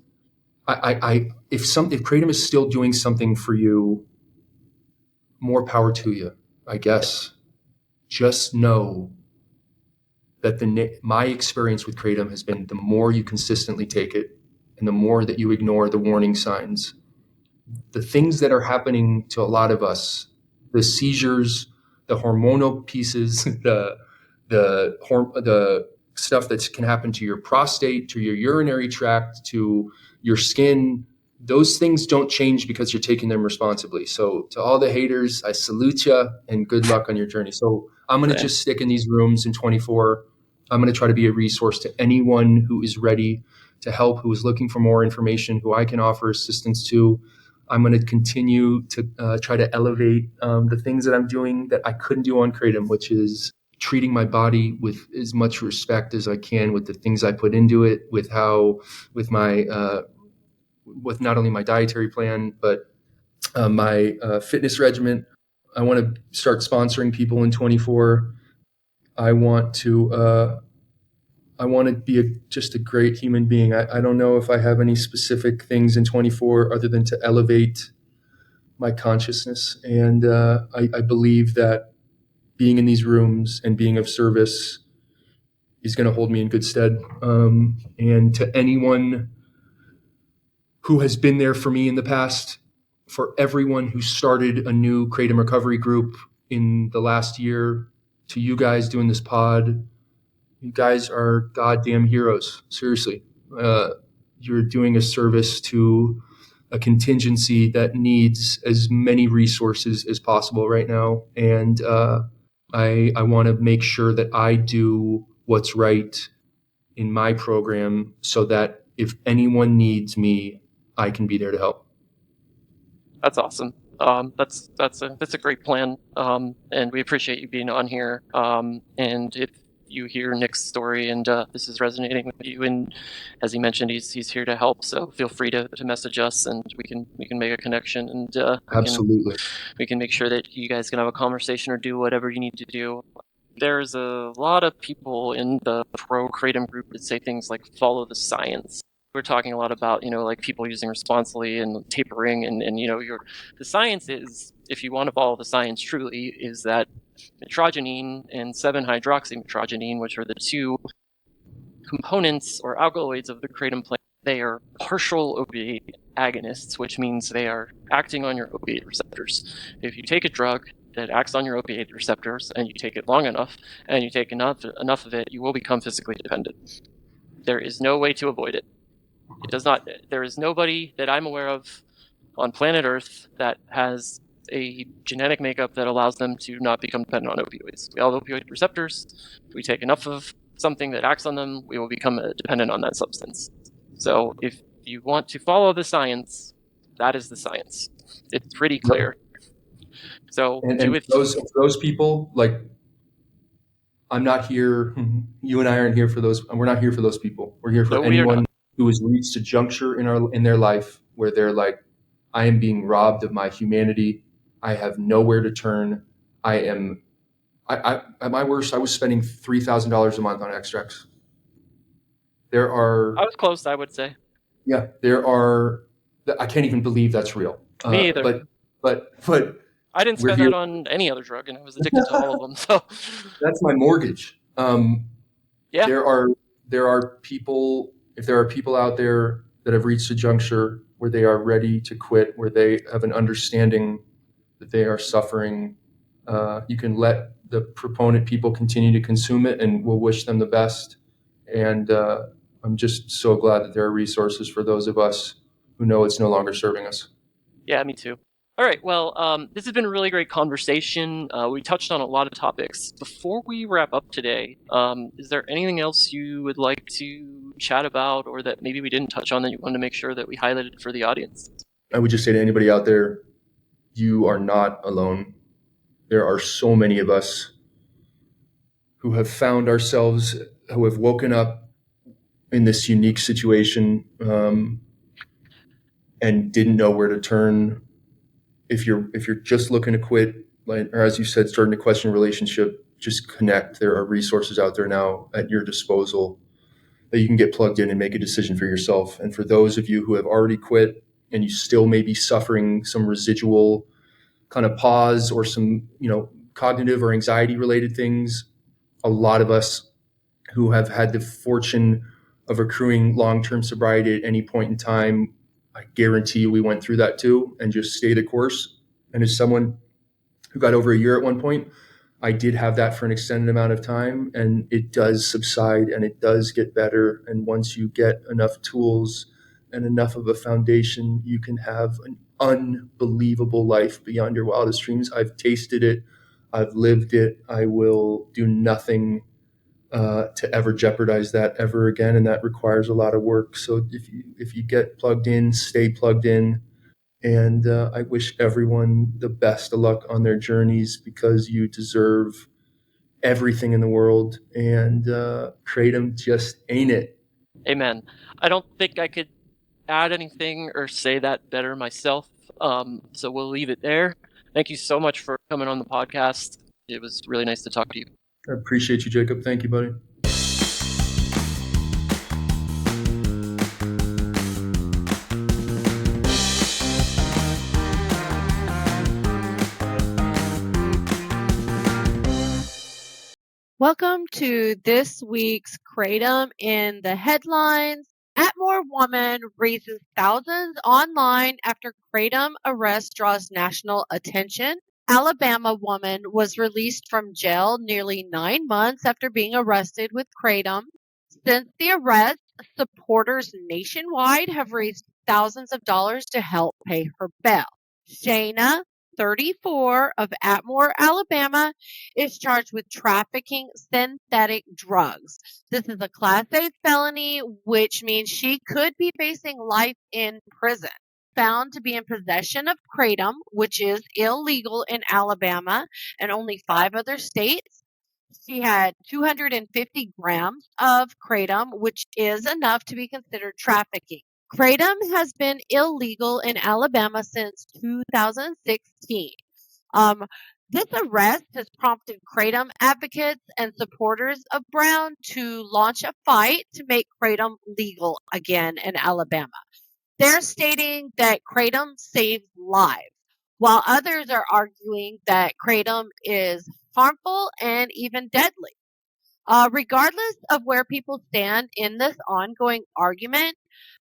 if Kratom is still doing something for you, more power to you, I guess. Just know that my experience with Kratom has been the more you consistently take it and the more that you ignore the warning signs, the things that are happening to a lot of us, the seizures, the hormonal pieces, the stuff that can happen to your prostate, to your urinary tract, to your skin, those things don't change because you're taking them responsibly. So to all the haters, I salute you and good luck on your journey. So I'm going to just stick in these rooms in 24. I'm going to try to be a resource to anyone who is ready to help, who is looking for more information, who I can offer assistance to. I'm going to continue to try to elevate the things that I'm doing that I couldn't do on Kratom, which is treating my body with as much respect as I can with the things I put into it, with not only my dietary plan, but my fitness regimen. I want to start sponsoring people in 24. I want to be just a great human being. I don't know if I have any specific things in 24 other than to elevate my consciousness. And I believe that being in these rooms and being of service is going to hold me in good stead. And to anyone who has been there for me in the past, for everyone who started a new Kratom recovery group in the last year, to you guys doing this pod, you guys are goddamn heroes. Seriously. You're doing a service to a contingency that needs as many resources as possible right now. And I want to make sure that I do what's right in my program so that if anyone needs me, I can be there to help. That's awesome. That's a great plan. And we appreciate you being on here. And if you hear Nick's story and this is resonating with you, and as he mentioned, he's here to help. So feel free to message us, and we can make a connection, and absolutely, we can make sure that you guys can have a conversation or do whatever you need to do. There's a lot of people in the pro Kratom group that say things like follow the science. We're talking a lot about, like people using responsibly and tapering and the science is, if you want to follow the science truly, is that mitragynine and 7-hydroxymitragynine, which are the two components or alkaloids of the Kratom plant, they are partial opiate agonists, which means they are acting on your opiate receptors. If you take a drug that acts on your opiate receptors and you take it long enough and you take enough of it, you will become physically dependent. There is no way to avoid it. It does not. There is nobody that I'm aware of on planet Earth that has a genetic makeup that allows them to not become dependent on opioids. We all have opioid receptors. If we take enough of something that acts on them, we will become dependent on that substance. So if you want to follow the science, that is the science. It's pretty clear. So and those people, like, I'm not here. You and I aren't here for those. We're not here for those people. We're here for anyone who has reached a juncture in their life where they're like, I am being robbed of my humanity. I have nowhere to turn. At my worst, I was spending $3,000 a month on extracts. I was close, I would say. Yeah, I can't even believe that's real. Me either. But I didn't spend that on any other drug, and I was addicted to all of them. So that's my mortgage. Yeah. There are people if there are people out there that have reached a juncture where they are ready to quit, where they have an understanding that they are suffering, you can let the proponent people continue to consume it, and we'll wish them the best. And I'm just so glad that there are resources for those of us who know it's no longer serving us. Yeah, me too. All right, well, this has been a really great conversation. We touched on a lot of topics. Before we wrap up today, is there anything else you would like to chat about, or that maybe we didn't touch on that you wanted to make sure that we highlighted for the audience? I would just say to anybody out there, you are not alone. There are so many of us who have found ourselves, who have woken up in this unique situation and didn't know where to turn. If you're just looking to quit, like, or as you said, starting to question a relationship, just connect. There are resources out there now at your disposal that you can get plugged in and make a decision for yourself. And for those of you who have already quit and you still may be suffering some residual kind of pause or some, cognitive or anxiety related things, a lot of us who have had the fortune of accruing long-term sobriety at any point in time, I guarantee you we went through that too and just stayed the course. And as someone who got over a year at one point, I did have that for an extended amount of time, and it does subside and it does get better. And once you get enough tools and enough of a foundation, you can have an unbelievable life beyond your wildest dreams. I've tasted it. I've lived it. I will do nothing to ever jeopardize that ever again. And that requires a lot of work. So if you get plugged in, stay plugged in. And I wish everyone the best of luck on their journeys, because you deserve everything in the world. And Kratom just ain't it. Amen. I don't think I could add anything or say that better myself. So we'll leave it there. Thank you so much for coming on the podcast. It was really nice to talk to you. I appreciate you, Jacob. Thank you, buddy. Welcome to this week's Kratom in the headlines. Atmore woman raises thousands online after Kratom arrest draws national attention. Alabama woman was released from jail nearly 9 months after being arrested with Kratom. Since the arrest, supporters nationwide have raised thousands of dollars to help pay her bail. Shayna, 34, of Atmore, Alabama, is charged with trafficking synthetic drugs. This is a Class A felony, which means she could be facing life in prison. Found to be in possession of Kratom, which is illegal in Alabama and only 5 other states. She had 250 grams of Kratom, which is enough to be considered trafficking. Kratom has been illegal in Alabama since 2016. This arrest has prompted Kratom advocates and supporters of Brown to launch a fight to make Kratom legal again in Alabama. They're stating that Kratom saves lives, while others are arguing that Kratom is harmful and even deadly. Regardless of where people stand in this ongoing argument,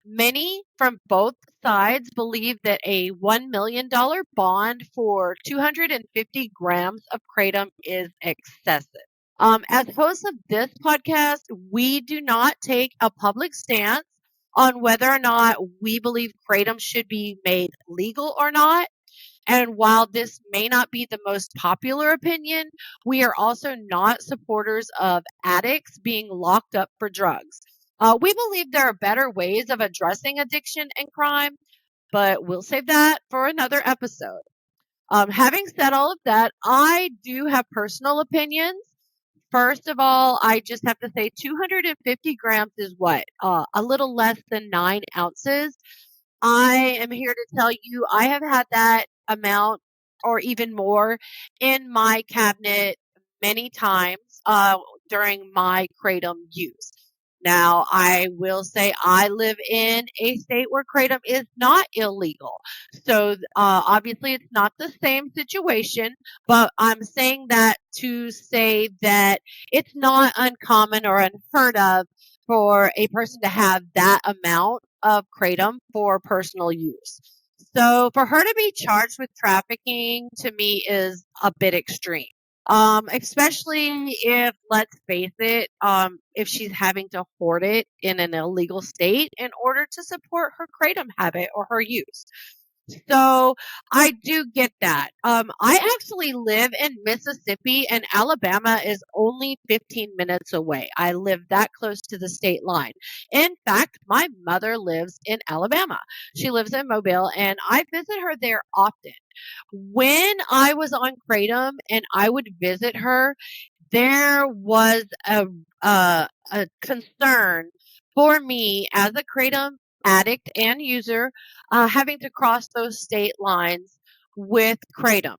many from both sides believe that a $1 million bond for 250 grams of Kratom is excessive. As hosts of this podcast, we do not take a public stance on whether or not we believe Kratom should be made legal or not. And while this may not be the most popular opinion, we are also not supporters of addicts being locked up for drugs. We believe there are better ways of addressing addiction and crime, but we'll save that for another episode. Having said all of that, I do have personal opinions. First of all, I just have to say 250 grams is what? A little less than 9 ounces. I am here to tell you I have had that amount or even more in my cabinet many times during my Kratom use. Now, I will say I live in a state where Kratom is not illegal. So, obviously, it's not the same situation, but I'm saying that to say that it's not uncommon or unheard of for a person to have that amount of kratom for personal use. So for her to be charged with trafficking to me is a bit extreme. Especially if, let's face it, if she's having to hoard it in an illegal state in order to support her kratom habit or her use. So I do get that. I actually live in Mississippi and Alabama is only 15 minutes away. I live that close to the state line. In fact, my mother lives in Alabama. She lives in Mobile and I visit her there often. When I was on Kratom and I would visit her, there was a concern for me as a Kratom addict and user having to cross those state lines with Kratom.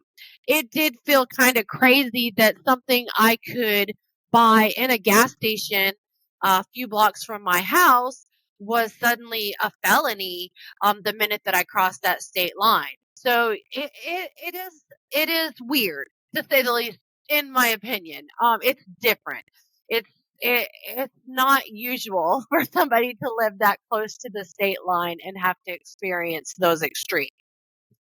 It did feel kind of crazy that something I could buy in a gas station a few blocks from my house was suddenly a felony the minute that I crossed that state line. So it is weird to say the least, in my opinion. It's different. It's not usual for somebody to live that close to the state line and have to experience those extremes.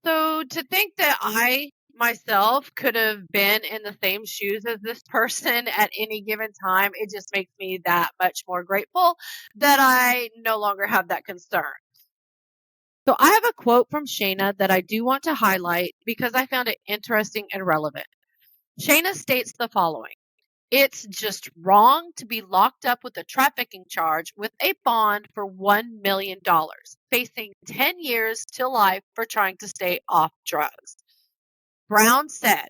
So to think that I myself could have been in the same shoes as this person at any given time, it just makes me that much more grateful that I no longer have that concern. So I have a quote from Shayna that I do want to highlight because I found it interesting and relevant. Shayna states the following. It's just wrong to be locked up with a trafficking charge with a bond for $1 million, facing 10 years to life for trying to stay off drugs. Brown said,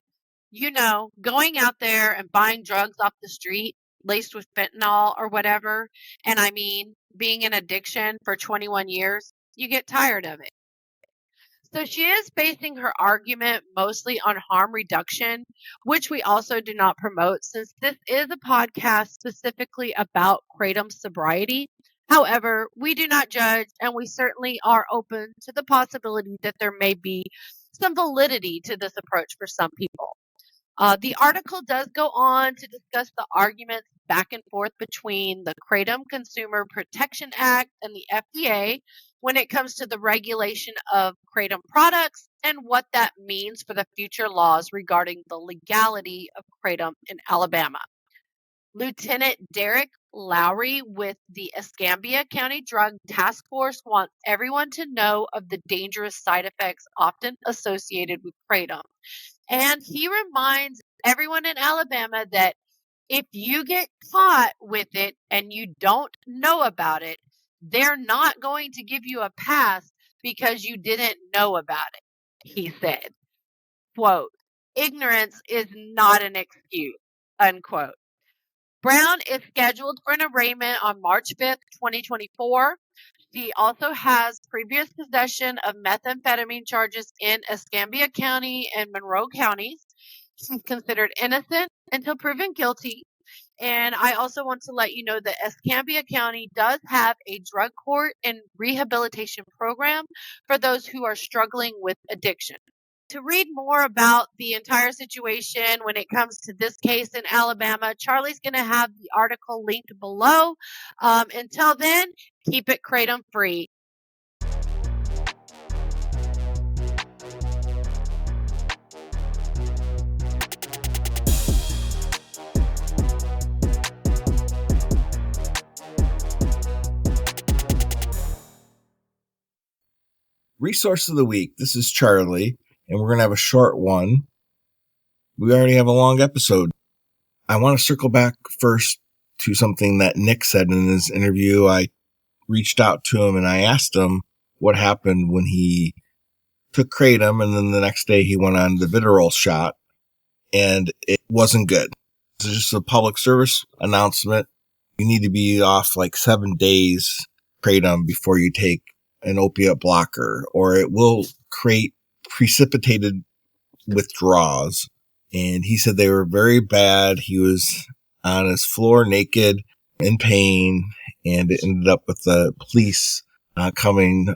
going out there and buying drugs off the street laced with fentanyl or whatever, and I mean, being in addiction for 21 years, you get tired of it. So she is basing her argument mostly on harm reduction, which we also do not promote since this is a podcast specifically about Kratom sobriety. However, we do not judge and we certainly are open to the possibility that there may be some validity to this approach for some people. The article does go on to discuss the arguments back and forth between the Kratom Consumer Protection Act and the FDA when it comes to the regulation of Kratom products and what that means for the future laws regarding the legality of Kratom in Alabama. Lieutenant Derek Lowry with the Escambia County Drug Task Force wants everyone to know of the dangerous side effects often associated with Kratom. And he reminds everyone in Alabama that if you get caught with it and you don't know about it, they're not going to give you a pass because you didn't know about it, he said. Quote, ignorance is not an excuse, unquote. Brown is scheduled for an arraignment on March 5th, 2024. She also has previous possession of methamphetamine charges in Escambia County and Monroe counties. She's considered innocent until proven guilty. And I also want to let you know that Escambia County does have a drug court and rehabilitation program for those who are struggling with addiction. To read more about the entire situation when it comes to this case in Alabama, Charlie's going to have the article linked below. Until then, keep it Kratom free. Resource of the week. This is Charlie, and we're going to have a short one. We already have a long episode. I want to circle back first to something that Nick said in his interview. I reached out to him and I asked him what happened when he took Kratom and then the next day he went on the Vivitrol shot and it wasn't good. It's just a public service announcement. You need to be off like 7 days Kratom before you take an opiate blocker, or it will create precipitated withdrawals. And he said they were very bad. He was on his floor naked, in pain, and it ended up with the police coming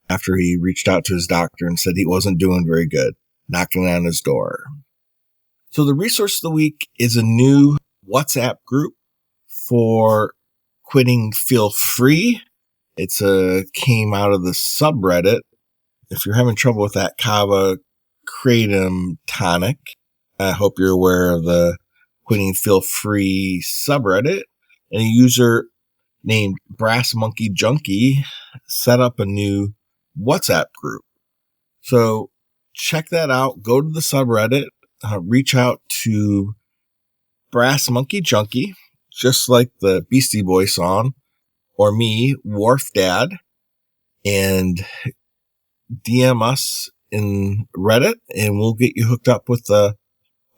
after he reached out to his doctor and said he wasn't doing very good, knocking on his door. So the resource of the week is a new WhatsApp group for Quitting Feel Free. It's came out of the subreddit. If you're having trouble with that kava kratom tonic, I hope you're aware of the Quitting Feel Free subreddit. And a user named Brass Monkey Junkie set up a new WhatsApp group. So check that out. Go to the subreddit. Reach out to Brass Monkey Junkie, just like the Beastie Boy song, or me, Wharf Dad, and DM us in Reddit, and we'll get you hooked up with the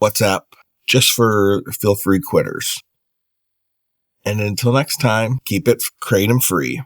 WhatsApp just for Feel Free quitters. And until next time, keep it kratom free.